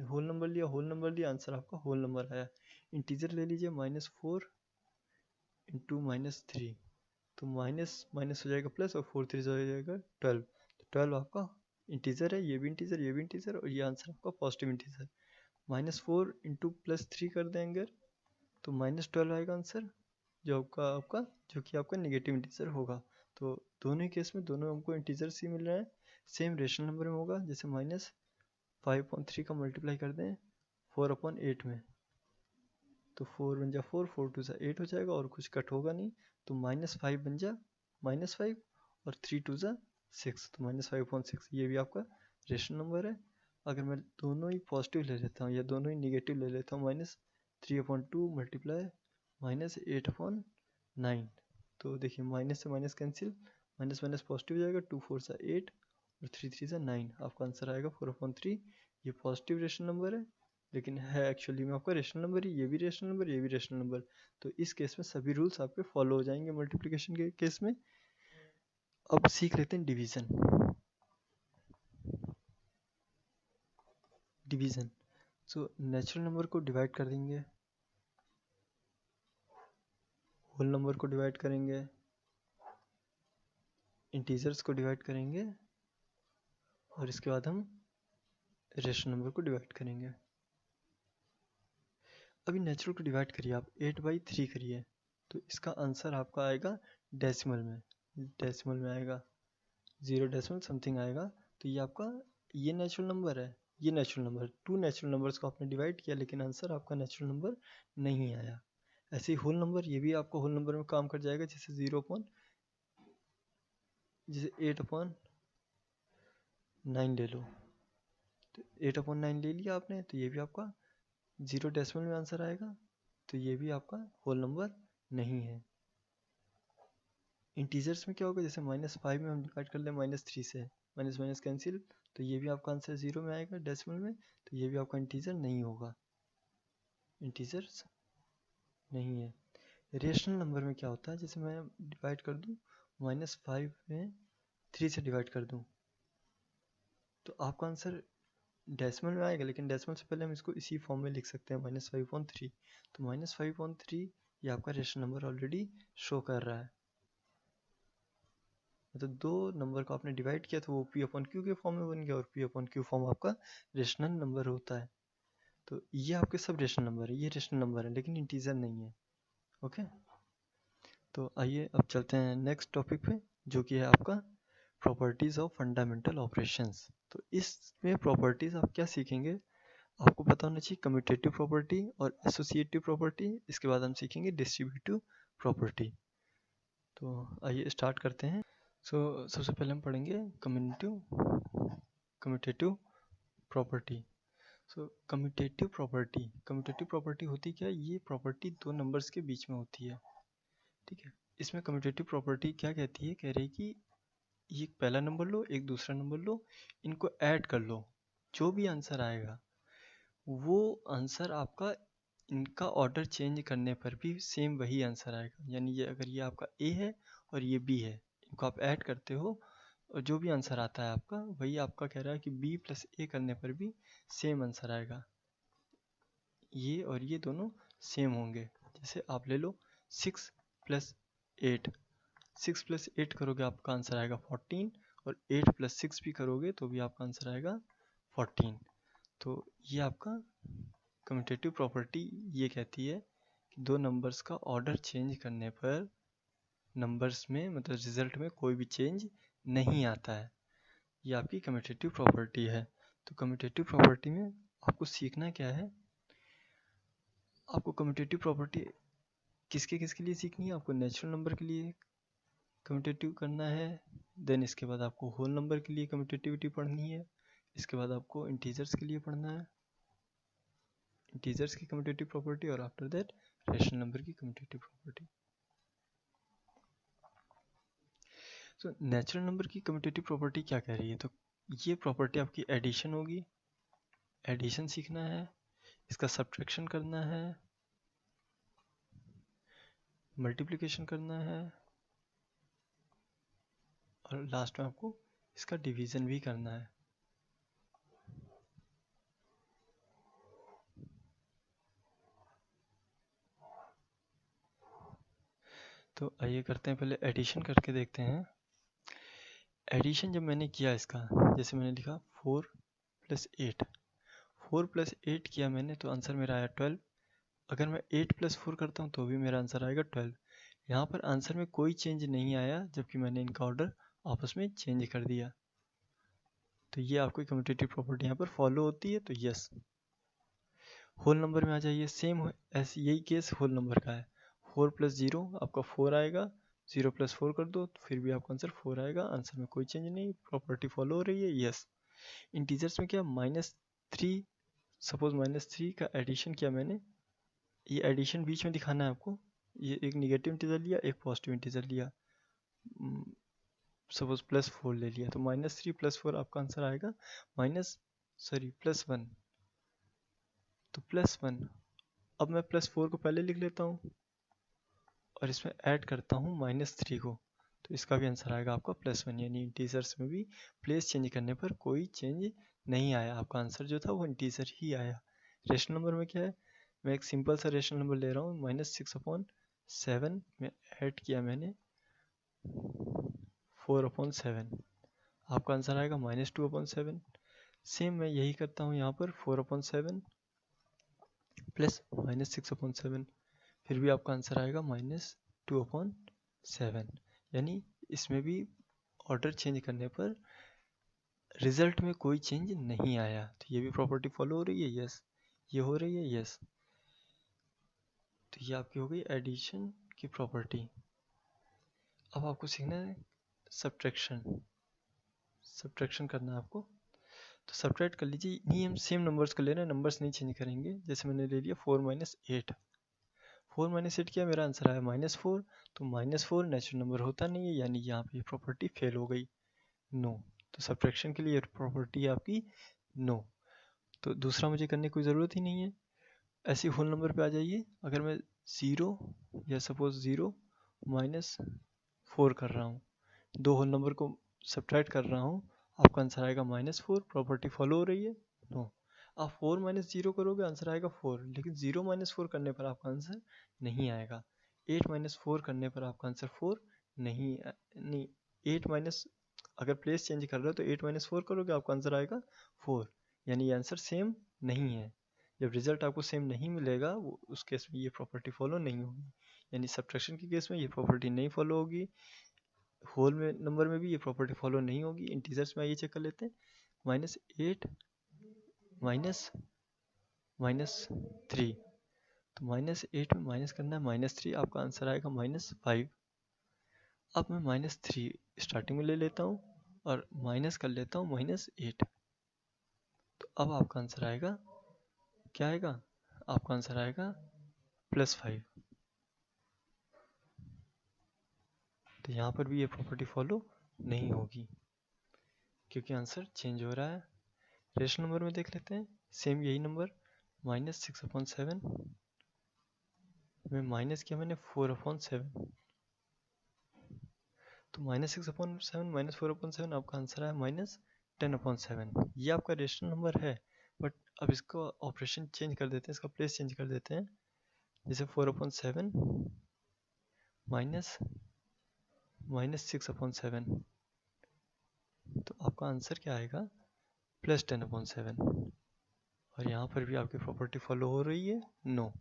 होल नंबर लिया, आंसर आपका होल नंबर आया। इंटीजर ले लीजिए, -4 इंटू -3, तो माइनस माइनस हो जाएगा प्लस, और 4 3 हो जाएगा 12, तो 12 आपका इंटीजर है, ये भी इंटीजर, ये भी इंटीजर, और ये आंसर आपका पॉजिटिव इंटीजर। -4 इंटू +3 कर देंगे तो -12 आएगा आंसर, जो कि आपका नेगेटिव इंटीजर होगा। तो दोनों ही केस में दोनों हमको इंटीजर्स ही मिल रहे हैं, सेम रेशनल नंबर में होगा। जैसे -5/3 का मल्टीप्लाई कर दें 4/8 में, तो 4 बन जा 4, 4 2 सा 8 हो जाएगा, और कुछ कट होगा नहीं, तो -5 बन जा -5, और 3 2 सा 6, तो -5/6, ये भी आपका रेशनल नंबर है। अगर मैं दोनों ही पॉजिटिव ले लेता हूँ या दोनों ही निगेटिव ले लेता हूँ, -3/2 मल्टीप्लाई -8/9, तो देखिए माइनस से minus cancel, minus minus positive हो जाएगा, 2 4 सा 8 और 3 3 सा 9, आपका आंसर आएगा 4/3। ये पॉजिटिव रेशनल नंबर है, लेकिन है एक्चुअली में आपका रेशनल नंबर ही, ये भी रेशनल नंबर, ये भी रेशनल नंबर, तो इस केस में सभी रूल्स आपके फॉलो हो जाएंगे मल्टीप्लिकेशन के केस में। अब सीख लेते हैं डिवीजन। सो नेचुरल नंबर को डिवाइड कर देंगे, होल नंबर को डिवाइड करेंगे, इंटीजर्स को डिवाइड करेंगे, और इसके बाद हम रेशनल नंबर को डिवाइड करेंगे। अभी नेचुरल को डिवाइड करिए आप, 8/3 करिए, तो इसका आंसर आपका आएगा डेसिमल में आएगा, 0 डेसिमल समथिंग आएगा। तो ये आपका ये नेचुरल नंबर है, ये नेचुरल नंबर, 2 नेचुरल नंबर्स को आपने डिवाइड किया, लेकिन आंसर आपका नेचुरल नंबर नहीं आया। ऐसे ही होल नंबर, ये भी आपका होल नंबर में काम कर जाएगा, जैसे 8/9 ले लो, तो 8/9 ले लिया आपने, तो ये भी आपका 0 डेसिमल में आंसर आएगा, तो ये भी आपका होल नंबर नहीं है। इंटीजर्स में क्या होगा, जैसे -5 में हम डिवाइड कर लें -3 से, माइनस माइनस कैंसिल, तो ये भी आपका आंसर 0 में आएगा डेसिमल में, तो ये भी आपका इंटीजर नहीं होगा, इंटीजर्स नहीं है। रेशनल नंबर में क्या होता है, जैसे मैं डिवाइड कर दूं -5 में 3 से डिवाइड कर दूं, तो आपका आंसर डेसिमल में आएगा, लेकिन डेसिमल से पहले हम इसको इसी फॉर्म में लिख सकते हैं -5/3, तो -5/3 ये आपका रेशनल नंबर ऑलरेडी शो कर रहा है। मतलब दो नंबर को आपने डिवाइड किया, तो वो P/Q के फॉर्म में बन गया, और P/Q फॉर्म आपका रेशनल नंबर होता है। तो ये आपके सब रेशनल नंबर है, ये रेशनल नंबर है, लेकिन इंटीजर नहीं है। ओके, तो आइए अब चलते हैं नेक्स्ट टॉपिक पे, जो कि है आपका प्रॉपर्टीज ऑफ फंडामेंटल ऑपरेशंस। तो इसमें प्रॉपर्टीज आप क्या सीखेंगे, आपको पता होना चाहिए कम्यूटेटिव प्रॉपर्टी और एसोसिएटिव प्रॉपर्टी, इसके बाद हम सीखेंगे डिस्ट्रीब्यूटिव प्रॉपर्टी। तो आइए स्टार्ट करते हैं। सबसे पहले हम पढ़ेंगे कम्यूटेटिव प्रॉपर्टी। कम्यूटेटिव प्रॉपर्टी होती क्या है, ये प्रॉपर्टी दो नंबर्स के बीच में होती है, ठीक है। इसमें कम्यूटेटिव प्रॉपर्टी क्या कहती है, कह रही है कि एक पहला नंबर लो, एक दूसरा नंबर लो, इनको ऐड कर लो, जो भी आंसर आएगा वो आंसर आपका इनका ऑर्डर चेंज करने पर भी सेम वही आंसर आएगा। यानी ये अगर ये आपका ए है और ये बी है, इनको आप ऐड करते हो और जो भी आंसर आता है आपका वही आपका कह रहा है कि बी प्लस ए करने पर भी सेम आंसर आएगा। ये और ये दोनों सेम होंगे। जैसे आप ले लो 6 प्लस 8, 6 प्लस 8 करोगे आपका आंसर आएगा 14, और 8 प्लस 6 भी करोगे तो भी आपका आंसर आएगा 14। तो ये आपका कम्यूटेटिव प्रॉपर्टी ये कहती है कि दो नंबर्स का ऑर्डर चेंज करने पर नंबर्स में मतलब रिजल्ट में कोई भी चेंज नहीं आता है। ये आपकी कम्यूटेटिव प्रॉपर्टी है। तो कम्यूटेटिव प्रॉपर्टी में आपको सीखना क्या है, आपको कम्यूटेटिव प्रॉपर्टी किसके किसके लिए सीखनी है, आपको नेचुरल नंबर के लिए कम्यूटेटिव करना है, देन इसके बाद आपको होल नंबर के लिए कम्यूटेटिविटी पढ़नी है, इसके बाद आपको इंटीजर्स के लिए पढ़ना है, इंटीजर्स की कम्यूटेटिव प्रॉपर्टी, और आफ्टर दैट रेशनल नंबर की कम्यूटेटिव प्रॉपर्टी। तो नेचुरल नंबर की कम्यूटेटिव प्रॉपर्टी क्या कह रही है, तो ये प्रॉपर्टी आपकी एडिशन होगी, एडिशन सीखना है, इसका सब्ट्रैक्शन करना है, मल्टीप्लिकेशन करना है, और लास्ट में आपको इसका डिवीजन भी करना है। तो आइए करते हैं, पहले एडिशन करके देखते हैं। एडिशन जब मैंने किया इसका, जैसे मैंने लिखा 4 प्लस 8, 4 प्लस 8 किया मैंने तो आंसर मेरा आया 12। अगर मैं 8 प्लस 4 करता हूँ तो भी मेरा आंसर आएगा 12। यहाँ पर आंसर में कोई चेंज नहीं आया जबकि मैंने इनका ऑर्डर आपस में चेंज कर दिया। तो ये आपको कम्यूटेटिव प्रॉपर्टी यहाँ पर फॉलो होती है, तो यस। होल नंबर में आ जाइए, सेम ऐसे यही केस होल नंबर का है। 4 प्लस 0 आपका 4 आएगा, 0 प्लस 4 कर दो तो फिर भी आपका आंसर 4 आएगा, आंसर में कोई चेंज नहीं, प्रॉपर्टी फॉलो हो रही है, यस। इंटीजर्स में क्या -3, सपोज -3 का एडिशन किया मैंने, ये एडिशन बीच में दिखाना है आपको, ये एक निगेटिव इंटीजर लिया, एक पॉजिटिव इंटीजर लिया, सपोज +4 ले लिया, तो -3 + 4 आपका आंसर आएगा +1, तो +1। अब मैं +4 को पहले लिख लेता हूँ और इसमें ऐड करता हूँ -3 को, तो इसका भी आंसर आएगा आपका +1। यानी इंटीजर्स में भी प्लेस चेंज करने पर कोई चेंज नहीं आया, आपका आंसर जो था वो इंटीजर ही आया। रेशनल नंबर में क्या है, मैं एक सिंपल सा रेशनल नंबर ले रहा हूँ, -6/7 में ऐड किया मैंने 4/7, आपका आंसर आएगा -2/7। सेम मैं यही करता हूँ यहाँ पर, 4/7 प्लस -6/7, फिर भी आपका आंसर आएगा -2/7। यानी इसमें भी ऑर्डर चेंज करने पर रिजल्ट में कोई चेंज नहीं आया। तो ये भी प्रॉपर्टी फॉलो हो रही है, यस। ये हो रही है, यस। तो ये आपकी हो गई एडिशन की प्रॉपर्टी। अब आपको सीखना है सब्ट्रैक्शन, सब्ट्रैक्शन करना है आपको। तो सब्ट्रैक्ट कर लीजिए, नहीं हम सेम नंबर्स को ले रहे हैं, नंबर्स नहीं चेंज करेंगे। जैसे मैंने ले लिया 4 - 8, 4 - 8 किया, मेरा आंसर आया -4, तो -4 नेचुरल नंबर होता नहीं है, यानी यहाँ पे प्रॉपर्टी फेल हो गई, नो। तो सब्ट्रैक्शन के लिए प्रॉपर्टी है आपकी नो, तो दूसरा मुझे करने की कोई ज़रूरत ही नहीं है। ऐसे होल नंबर पे आ जाइए, अगर मैं 0 या सपोज 0 - 4 कर रहा हूँ, दो होल नंबर को सब्ट्रैक्ट कर रहा हूँ, आपका आंसर आएगा -4, प्रॉपर्टी फॉलो हो रही है, नो। आप 4 - 0 करोगे, आंसर आएगा 4, लेकिन 0 - 4 करने पर आपका आंसर नहीं आएगा। 8 - 4 करने पर आपका आंसर 4 नहीं 8 माइनस, अगर प्लेस चेंज कर रहे हो तो 8 - 4 करोगे, आपका आंसर आएगा 4, यानी ये आंसर सेम नहीं है। जब रिजल्ट आपको सेम नहीं मिलेगा, उस केस में ये प्रॉपर्टी फॉलो नहीं होगी, यानी सब्ट्रैक्शन के केस में ये प्रॉपर्टी नहीं फॉलो होगी, होल में नंबर में भी ये प्रॉपर्टी फॉलो नहीं होगी। इंटीजर्स में आइए चेक कर लेते हैं, -8 -3, तो -8 में माइनस करना है -3, आपका आंसर आएगा -5। अब मैं -3 स्टार्टिंग में ले लेता हूँ और माइनस कर लेता हूँ -8, तो अब आपका आंसर आएगा, क्या आएगा, आपका आंसर आएगा +5। तो यहाँ पर भी ये प्रॉपर्टी फॉलो नहीं होगी, क्योंकि आंसर चेंज हो रहा है। रेशनल नंबर में देख लेते हैं, सेम यही नंबर -6/7 में माइनस किया मैंने 4/7, तो -6/7 -4/7 आपका आंसर है -10/7। ये आपका रेशनल नंबर है, बट अब इसको ऑपरेशन चेंज कर देते हैं, इसका प्लेस चेंज कर देते हैं। जैसे 4/7 माइनस -6/7, तो आपका आंसर क्या आएगा +10/7। और यहाँ पर भी आपकी प्रॉपर्टी फॉलो हो रही है, नो।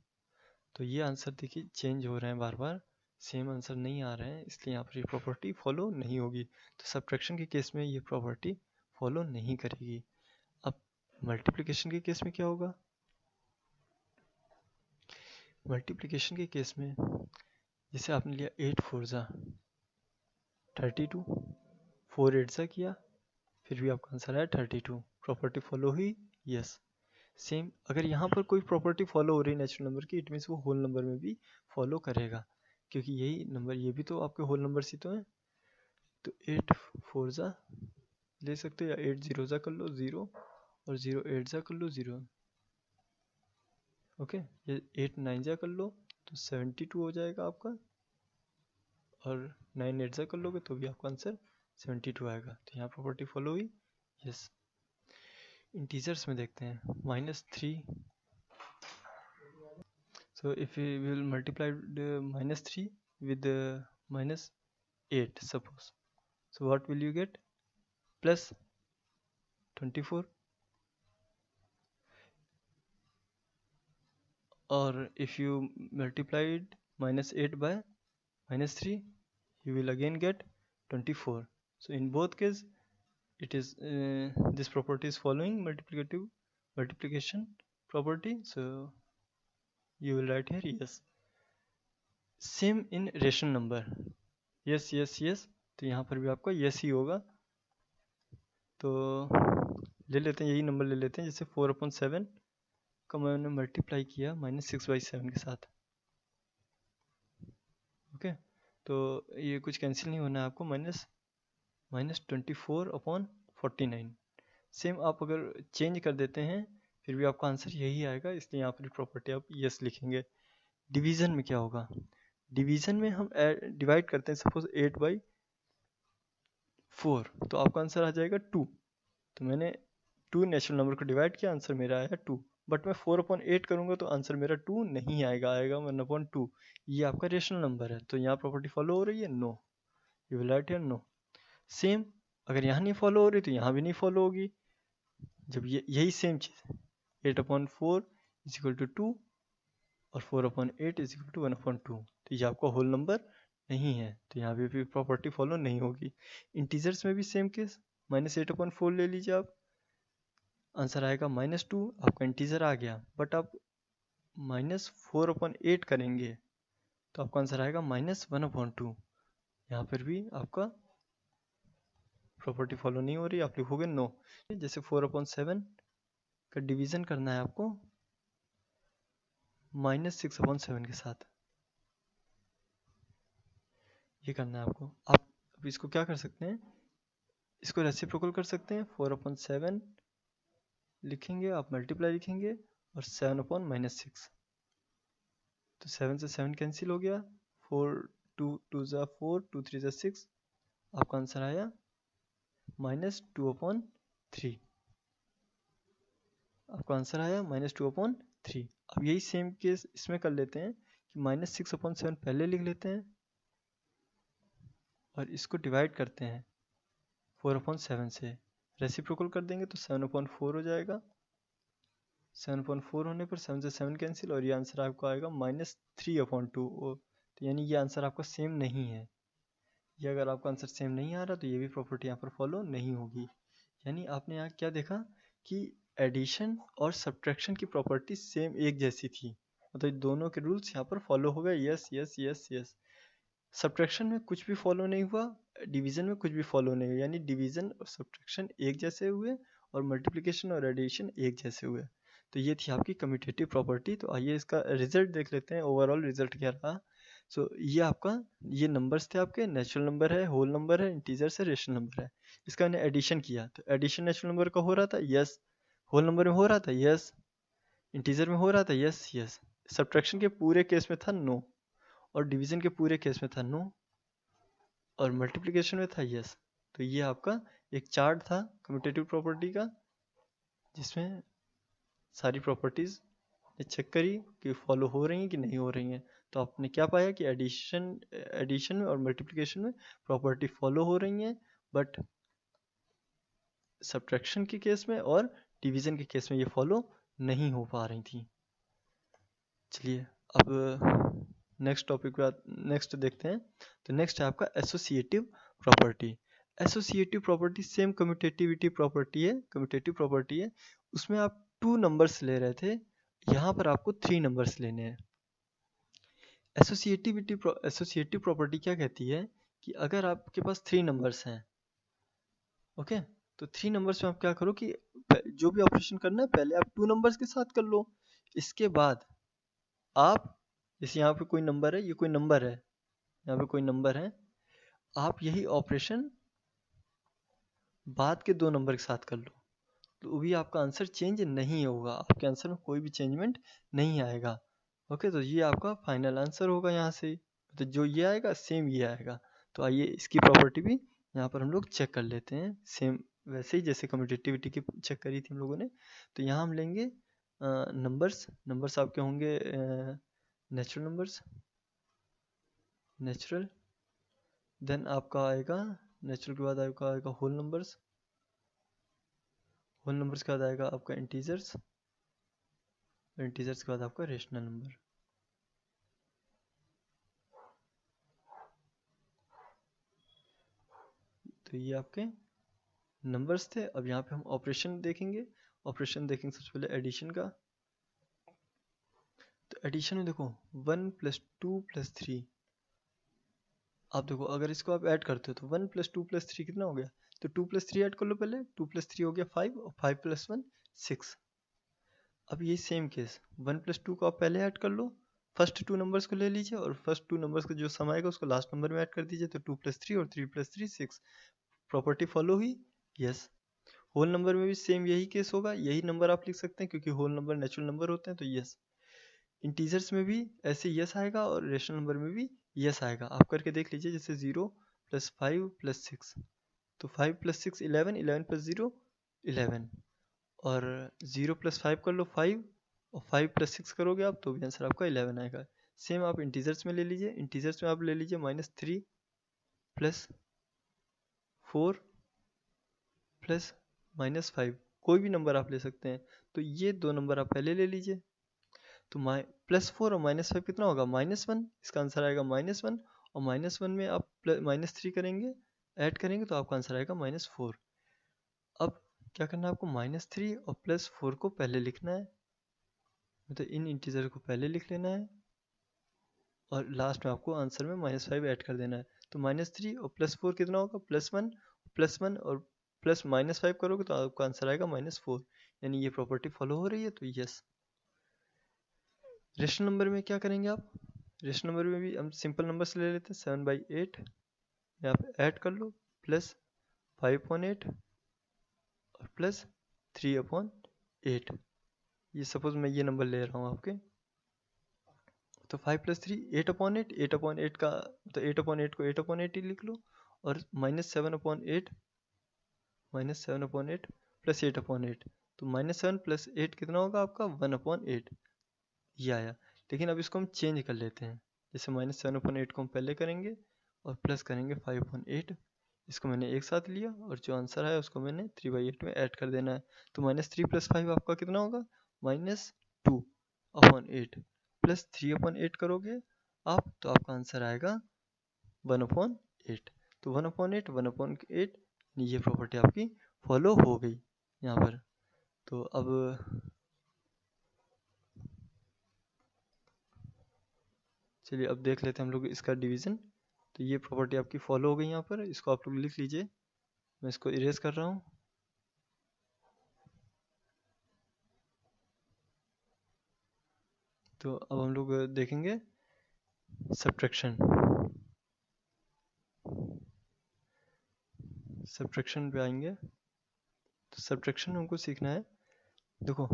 तो ये आंसर देखिए चेंज हो रहे हैं बार बार, सेम आंसर नहीं आ रहे हैं, इसलिए यहाँ पर ये प्रॉपर्टी फॉलो नहीं होगी। तो सब्ट्रैक्शन के केस में ये प्रॉपर्टी फॉलो नहीं करेगी। अब मल्टीप्लिकेशन के केस में क्या होगा? मल्टीप्लिकेशन के केस में जैसे आपने लिया 8 4 जा 32, 4 8 जा किया, फिर भी आपका आंसर आया 32। प्रॉपर्टी फॉलो हुई, यस। सेम अगर यहाँ पर कोई प्रॉपर्टी फॉलो हो रही है नेचुरल नंबर की, इट मीन्स वो होल नंबर में भी फॉलो करेगा, क्योंकि यही नंबर, ये भी तो आपके होल नंबर ही तो हैं। तो 8 4 जा ले सकते हो, या 8 0 जा कर लो 0, और 0 8 जा कर लो 0, ओके। ये 8 9 जा कर लो तो 72 हो जाएगा आपका, और 9 8 जा कर लोगे तो भी आपका आंसर 72 आएगा। तो यहाँ प्रॉपर्टी फॉलो हुई, यस। इंटीजर्स में देखते हैं -3, so if we will multiply the -3 with the -8 suppose, so what will you get? +24. or if you multiplied -8 by -3, you will again get 24. So in both cases it is this property is following multiplication property, so you will write here yes. Same in rational number, yes yes yes, तो यहाँ पर भी आपका yes ही होगा। तो ले लेते हैं, यही नंबर ले लेते हैं, जैसे 4/7 का मैंने मल्टीप्लाई किया -6/7 के साथ, ओके। तो ये कुछ कैंसिल नहीं होना है आपको, -24/49। सेम आप अगर चेंज कर देते हैं फिर भी आपका आंसर यही आएगा, इसलिए यहाँ पर प्रॉपर्टी आप यस लिखेंगे। डिवीज़न में क्या होगा? डिवीज़न में हम डिवाइड करते हैं, सपोज 8/4, तो आपका आंसर आ जाएगा 2। तो मैंने 2 नेचुरल नंबर को डिवाइड किया, आंसर मेरा आया 2। बट मैं 4/8 करूँगा तो आंसर मेरा 2 नहीं आएगा, आएगा 1/2। ये आपका रेशनल नंबर है, तो यहाँ प्रॉपर्टी फॉलो हो रही है, no. You will write here no. Same अगर यहाँ नहीं फॉलो हो रही तो यहाँ भी नहीं फॉलो होगी। जब यही सेम चीज़ 8/4 इज इक्वल टू 2 और 4/8 इज इक्वल टू 1/2, तो ये आपका होल नंबर नहीं है, तो यहाँ भी प्रॉपर्टी फॉलो नहीं होगी। इंटीजर्स में भी सेम केस, -8/4 ले लीजिए आप, आंसर आएगा -2, आपका इंटीजर आ गया। बट आप -4/8 करेंगे तो आपका आंसर आएगा -1/2। यहाँ पर भी आपका प्रॉपर्टी फॉलो नहीं हो रही, आप लिखोगे नो। जैसे 4/7 का डिवीजन करना है आपको -6/7 के साथ, ये करना है आपको। आप अब इसको क्या कर सकते हैं, इसको रेसिप्रोकल कर सकते हैं, 4/7 लिखेंगे, आप मल्टीप्लाई लिखेंगे और 7/-6, तो 7 से 7 कैंसिल हो गया, 4 2 2 ज़ा 4, 2 3 ज़ा 6, आपका आंसर आया -2/3। आपका आंसर आया -2/3। अब यही सेम केस इसमें कर लेते हैं कि -6/7 पहले लिख लेते हैं और इसको डिवाइड करते हैं 4/7 से, रेसिप्रोकल कर देंगे तो 7/4 हो जाएगा। 7/4 होने पर 7 से 7 कैंसिल, और ये आंसर आपको आएगा -3/2। तो यानी ये आंसर आपका सेम नहीं है। ये अगर आपका आंसर सेम नहीं आ रहा तो ये भी प्रॉपर्टी यहाँ पर फॉलो नहीं होगी। यानी आपने यहाँ क्या देखा कि एडिशन और सब्ट्रैक्शन की प्रॉपर्टी सेम एक जैसी थी, मतलब दोनों के रूल्स यहाँ पर फॉलो हो गए, yes yes yes yes. Subtraction में कुछ भी फॉलो नहीं हुआ, डिवीज़न में कुछ भी फॉलो नहीं हुआ, यानी डिवीज़न और सब्ट्रैक्शन एक जैसे हुए और मल्टीप्लिकेशन और एडिशन एक जैसे हुए। तो ये थी आपकी कम्यूटेटिव प्रॉपर्टी। तो आइए इसका रिजल्ट देख लेते हैं, ओवरऑल रिजल्ट क्या रहा। सो ये नंबर्स थे आपके, नेचुरल नंबर है, होल नंबर है, इंटीजर्स है, रेशनल नंबर है। इसका मैंने एडिशन किया तो एडिशन नेचुरल नंबर का हो रहा था, यस। होल नंबर में हो रहा था, यस। इंटीजर में हो रहा था, यस यस। सब्ट्रैक्शन के पूरे केस में था नो, और डिवीजन के पूरे केस में था नो, और मल्टीप्लिकेशन में था यस। तो ये आपका एक चार्ट था कम्यूटेटिव प्रॉपर्टी का, जिसमें सारी प्रॉपर्टीज चेक करी कि फॉलो हो रही हैं कि नहीं हो रही हैं। तो आपने क्या पाया कि एडिशन में और मल्टीप्लिकेशन में प्रॉपर्टी फॉलो हो रही हैं, बट सब्ट्रैक्शन के केस में और डिवीजन के केस में ये फॉलो नहीं हो पा रही थी। चलिए अब नेक्स्ट देखते हैं। तो नेक्स्ट है आपका associative property. Associative property same commutative property है। उसमें आप 2 नंबर्स ले रहे थे, यहाँ पर आपको 3 नंबर्स लेने हैं। एसोसिएटिव प्रॉपर्टी क्या कहती है कि अगर आपके पास 3 नंबर्स हैं, ओके, तो 3 नंबर्स में आप क्या करो कि जो भी ऑपरेशन करना है पहले आप 2 नंबर्स के साथ कर लो। इसके बाद आप, जैसे यहाँ पे कोई नंबर है, ये कोई नंबर है, यहाँ पे कोई नंबर है, आप यही ऑपरेशन बाद के 2 नंबर के साथ कर लो, तो भी आपका आंसर चेंज नहीं होगा, आपके आंसर में कोई भी चेंजमेंट नहीं आएगा। ओके, तो ये आपका फाइनल आंसर होगा यहाँ से। तो जो ये आएगा सेम ये आएगा। तो आइए इसकी प्रॉपर्टी भी यहाँ पर हम लोग चेक कर लेते हैं, सेम वैसे ही जैसे कम्यूटेटिविटी की चेक करी थी हम लोगों ने। तो यहाँ हम लेंगे नंबर्स आपके होंगे नेचुरल, देन आपका आएगा नेचुरल के बाद आपका आएगा होल नंबर्स के बाद आएगा आपका इंटीजर्स के बाद आपका रेशनल नंबर। तो ये आपके नंबर्स थे। अब यहाँ पे हम ऑपरेशन देखेंगे सबसे पहले एडिशन का। तो एडिशन में देखो 1 + 2 + 3, आप देखो अगर इसको आप ऐड करते हो तो 1 + 2 + 3 कितना हो गया, तो 2 + 3 ऐड कर लो पहले, 2 + 3 हो गया 5 और 5 + 1 6। अब ये सेम केस 1 + 2 को आप पहले ऐड कर लो, फर्स्ट 2 नंबर्स को ले लीजिए और फर्स्ट 2 नंबर्स का जो सम आएगा उसको लास्ट नंबर में ऐड कर दीजिए, तो 2 + 3 और 3 + 3 6। प्रॉपर्टी फॉलो हुई, यस। होल नंबर में भी सेम यही केस होगा, यही नंबर आप लिख सकते हैं क्योंकि होल नंबर नेचुरल नंबर होते हैं, तो यस। इंटीजर्स में भी ऐसे यस आएगा और रेशनल नंबर में भी यस आएगा। आप करके देख लीजिए, जैसे 0 + 5 + 6, तो 5 + 6 11, 11 + 0 11, और 0 + 5 कर लो 5, और 5 + 6 करोगे आप तो भी आंसर आपका 11 आएगा। सेम आप इंटीजर्स में ले लीजिए, इंटीजर्स में आप ले लीजिए -3 + 4 + -5, कोई भी नंबर आप ले सकते हैं। तो ये 2 नंबर आप पहले ले लीजिए, तो +4 और -5 कितना होगा, -1, इसका आंसर आएगा -1, और -1 में आप -3 करेंगे, ऐड करेंगे तो आपका आंसर आएगा -4। अब क्या करना है आपको, -3 और +4 को पहले लिखना है, मतलब इन इंटीजर को पहले लिख लेना है, और लास्ट में आपको आंसर में -5 ऐड कर देना है। तो -3 और +4 कितना होगा, +1 और प्लस -5 करोगे तो आपका आंसर आएगा -4, यानी ये प्रॉपर्टी फॉलो हो रही है, तो यस। रेशनल नंबर में क्या करेंगे आप, रेशनल नंबर में भी हम सिंपल नंबर से ले लेते हैं, 7/8 यहाँ पे ऐड कर लो, +5/8 और +3/8। ये सपोज मैं ये नंबर ले रहा हूँ आपके, तो 5 + 3 8/8, 8/8 का तो 8/8 को 8/8 ही लिख लो, और -7/8 + 8/8, तो -7 + 8 कितना होगा आपका, 1/8 ये आया। लेकिन अब इसको हम चेंज कर लेते हैं, जैसे -7/8 को हम पहले करेंगे और प्लस करेंगे 5/8, इसको मैंने एक साथ लिया और जो आंसर है उसको मैंने 3/8 में ऐड कर देना है। तो -3 + 5 आपका कितना होगा, -2/8 + 3/8 करोगे आप तो आपका आंसर आएगा 1/8। तो 1/8 ये प्रॉपर्टी आपकी फॉलो हो गई यहाँ पर। तो अब चलिए अब देख लेते हैं हम लोग इसका डिवीज़न। तो ये प्रॉपर्टी आपकी फॉलो हो गई यहाँ पर, इसको आप लोग लिख लीजिए, मैं इसको इरेज कर रहा हूँ। तो अब हम लोग देखेंगे सब्ट्रैक्शन पे आएंगे। तो सब्ट्रैक्शन हमको सीखना है। देखो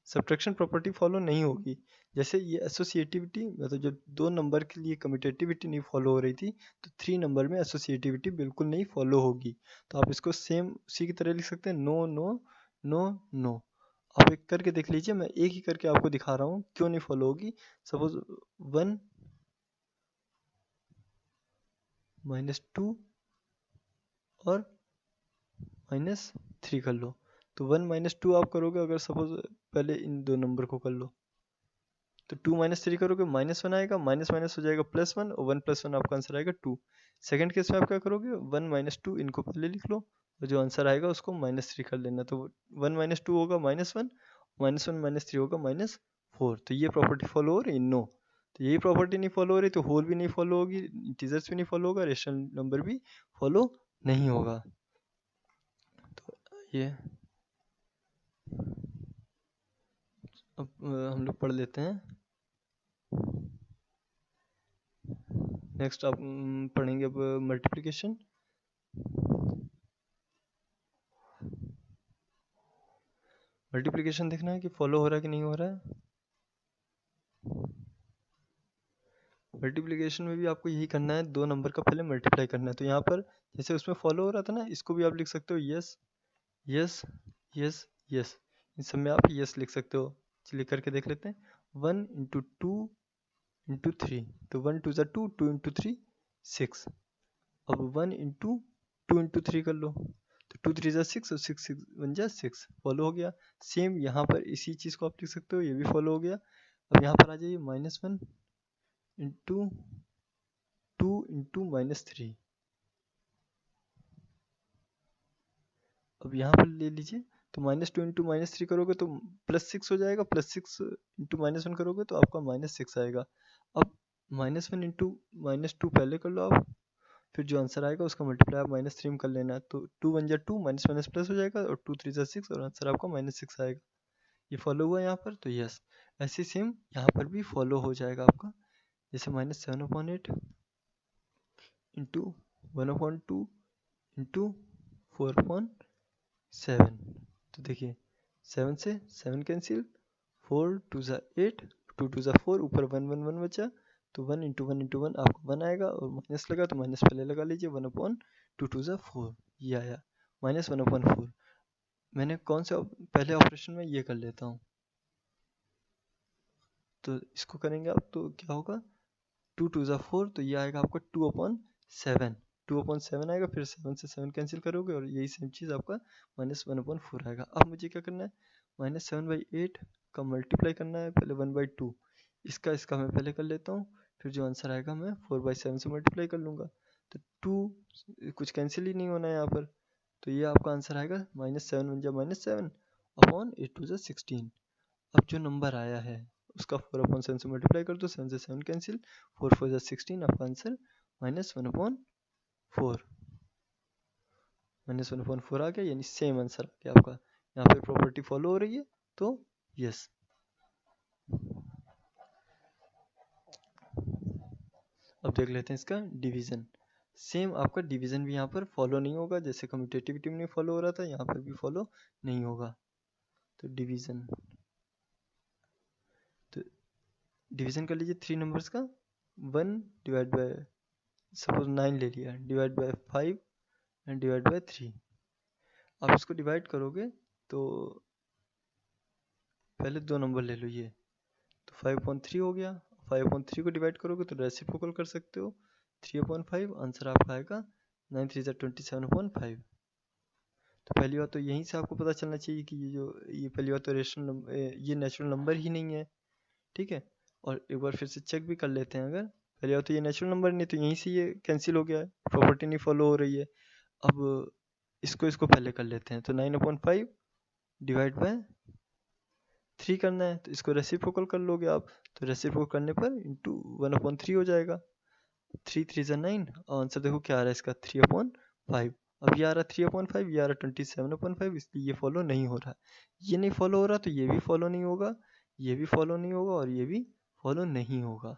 सब्ट्रैक्शन प्रॉपर्टी फॉलो नहीं होगी। जैसे ये एसोसिएटिविटी मतलब जब दो नंबर के लिए कम्यूटेटिविटी नहीं फॉलो हो रही थी, तो 3 नंबर में एसोसिएटिविटी बिल्कुल नहीं फॉलो होगी। तो आप इसको सेम उसी की तरह लिख सकते हैं, नो नो नो नो। आप एक करके देख लीजिए, मैं एक ही करके आपको दिखा रहा हूँ क्यों नहीं फॉलो होगी। सपोज 1 -2 और -3 कर लो। तो 1 - 2 आप करोगे, अगर सपोज पहले इन दो नंबर को कर लो, तो 2 - 3 करोगे -1 आएगा, माइनस माइनस हो जाएगा +1 और 1 + 1 आपका आंसर आएगा 2। सेकंड केस में आप क्या करोगे, 1 - 2 इनको पहले लिख लो और जो आंसर आएगा उसको -3 कर लेना। तो 1 - 2 होगा -1, -1 - 3 होगा -4। तो ये प्रॉपर्टी फॉलो हो रही है? नो। तो यही प्रॉपर्टी नहीं फॉलो हो रही तो होल भी नहीं फॉलो होगी, इंटीजर्स भी नहीं फॉलो होगा, रेशनल नंबर भी फॉलो नहीं होगा। तो ये अब हम लोग पढ़ लेते हैं। नेक्स्ट आप पढ़ेंगे अब मल्टीप्लिकेशन। मल्टीप्लिकेशन देखना है कि फॉलो हो रहा है कि नहीं हो रहा है। मल्टीप्लिकेशन में भी आपको यही करना है, दो नंबर का पहले मल्टीप्लाई करना है। तो यहाँ पर जैसे उसमें फॉलो हो रहा था ना, इसको भी आप लिख सकते हो यस यस यस यस। इन सब में आप यस लिख सकते हो। चलिए करके देख लेते हैं। 1 × 2 × 3, तो 1 2 2, 2 × 3 6। अब 1 × 2 × 3 कर लो, तो 2 3 6 और 6 6 1 6, फॉलो हो गया। सेम यहाँ पर इसी चीज़ को आप लिख सकते हो, ये भी फॉलो हो गया। अब यहाँ पर आ जाइए, -1 × 2 × -3। अब यहाँ पर ले लीजिए, तो -2 × -3 करोगे तो +6 हो जाएगा, +6 × -1 करोगे तो आपका -6 आएगा। अब -1 × -2 पहले कर लो आप, फिर जो आंसर आएगा उसका मल्टीप्लाई आप -3 में कर लेना। तो 2 1 2, माइनस माइनस प्लस हो जाएगा, और 2 3 6 और आंसर आपका -6 आएगा। ये फॉलो हुआ यहाँ पर, तो यस। ऐसे सेम यहाँ पर भी फॉलो हो जाएगा आपका। जैसे -7/8 इंटू 1/2 इंटू 4/7। तो देखिए 7 से 7 कैंसिल, 4 2 8, 2 2 4, ऊपर 1 1 1 बचा, तो 1 × 1 × 1 आपको 1 आएगा, और माइनस लगा तो माइनस पहले लगा लीजिए। 1/2 2 4 ये आया, -1/4। मैंने कौन सा पहले ऑपरेशन में ये कर लेता हूँ, तो इसको करेंगे आप तो क्या होगा, 2 2 4, तो ये आएगा आपका 2/7। 2/7 आएगा, फिर 7 से 7 कैंसिल करोगे और यही सेम चीज़ आपका -1/4 आएगा। अब मुझे क्या करना है, -7/8 का मल्टीप्लाई करना है पहले 1/2। इसका मैं पहले कर लेता हूँ, फिर जो आंसर आएगा मैं 4/7 से मल्टीप्लाई कर लूँगा। तो 2 कुछ कैंसिल ही नहीं होना है यहाँ पर, तो ये आपका आंसर आएगा -7 1 -7 अपॉन 8 2 16। अब जो नंबर आया है उसका 4/7 से मल्टीप्लाई कर दो, 7 से 7 कैंसिल, 4 4 16, आपका आंसर -1/4 -1/4 आ गया, यानी सेम आंसर आ गया आपका। यहाँ पे प्रॉपर्टी फॉलो हो रही है, तो यस। अब देख लेते हैं इसका डिवीजन। सेम आपका डिवीजन भी यहाँ पर फॉलो नहीं होगा, जैसे कम्यूटेटिविटी में फॉलो हो रहा था, यहाँ पर भी फॉलो नहीं होगा। तो डिवीजन कर लीजिए 3 नंबर्स का। 1 डिवाइड बाय सपोज 9 ले लिया, divide by 5 and divide by 3। आप इसको डिवाइड करोगे तो पहले दो नंबर ले लो, ये तो 5/3 हो गया। 5/3 को डिवाइड करोगे तो रेसिप्रोकल कर सकते हो, 3/5। आंसर आपका आएगा 9 3 27/5। तो पहली बात तो यहीं से आपको पता चलना चाहिए कि ये पहली बात तो ये नेचुरल नंबर ही नहीं है, ठीक है। और एक बार फिर से चेक भी कर लेते हैं, अगर पहली बात तो ये नेचुरल नंबर नहीं, तो यहीं से ये कैंसिल हो गया है, प्रॉपर्टी नहीं फॉलो हो रही है। अब इसको पहले कर लेते हैं, तो 9/5 डिवाइड बाय 3 करना है, तो इसको रेसिप्रोकल कर लोगे आप, तो रेसिप्रोकल करने पर इंटू 1/3 हो जाएगा। 3 3 9, और आंसर देखो क्या आ रहा है इसका, 3/5। अब ये आ रहा है 3/5, ये आ रहा है 27/5, इसलिए ये फॉलो नहीं हो रहा। ये नहीं फॉलो हो रहा तो ये भी फॉलो नहीं होगा, ये भी फॉलो नहीं होगा, और ये भी फॉलो नहीं होगा,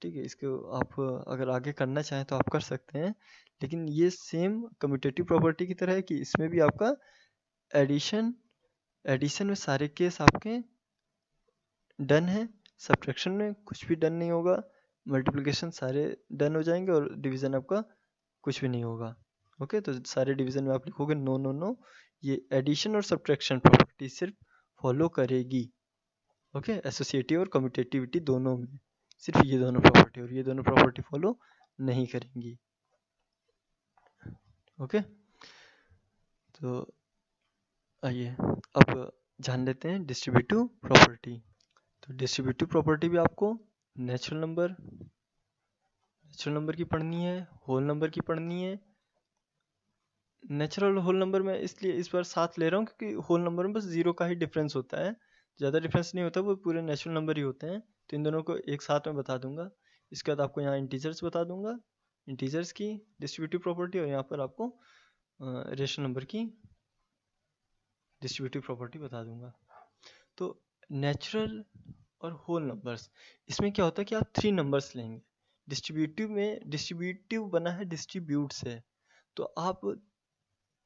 ठीक है, इसको आप अगर आगे करना चाहें तो आप कर सकते हैं, लेकिन ये सेम कम्यूटेटिव प्रॉपर्टी की तरह है कि इसमें भी आपका एडिशन में सारे केस आपके डन है, सब्ट्रैक्शन में कुछ भी डन नहीं होगा, मल्टीप्लिकेशन सारे डन हो जाएंगे और डिवीज़न आपका कुछ भी नहीं होगा। ओके, तो सारे डिवीज़न में आप लिखोगे नो नो नो, ये एडिशन और सब्ट्रैक्शन प्रॉपर्टी सिर्फ फॉलो करेगी। ओके, एसोसिएटिव और कम्यूटेटिविटी दोनों में सिर्फ ये दोनों प्रॉपर्टी और ये दोनों प्रॉपर्टी फॉलो नहीं करेंगी। ओके, तो आइए अब जान लेते हैं डिस्ट्रीब्यूटिव प्रॉपर्टी। तो डिस्ट्रीब्यूटिव प्रॉपर्टी भी आपको नेचुरल नंबर की पढ़नी है, होल नंबर की पढ़नी है। नेचुरल होल नंबर में इसलिए इस बार साथ ले रहा हूँ क्योंकि होल नंबर में बस जीरो का ही डिफरेंस होता है, ज़्यादा डिफरेंस नहीं होता, वो पूरे नेचुरल नंबर ही होते हैं। तो इन दोनों को एक साथ में बता दूंगा। इसके बाद आपको यहाँ इंटीजर्स बता दूंगा, इंटीजर्स की डिस्ट्रीब्यूटिव प्रॉपर्टी, और यहाँ पर आपको रेशनल नंबर की डिस्ट्रीब्यूटिव प्रॉपर्टी बता दूंगा। तो नेचुरल और होल नंबर्स, इसमें क्या होता है कि आप 3 नंबर्स लेंगे। डिस्ट्रीब्यूटिव में डिस्ट्रीब्यूटिव बना है डिस्ट्रीब्यूट से, तो आप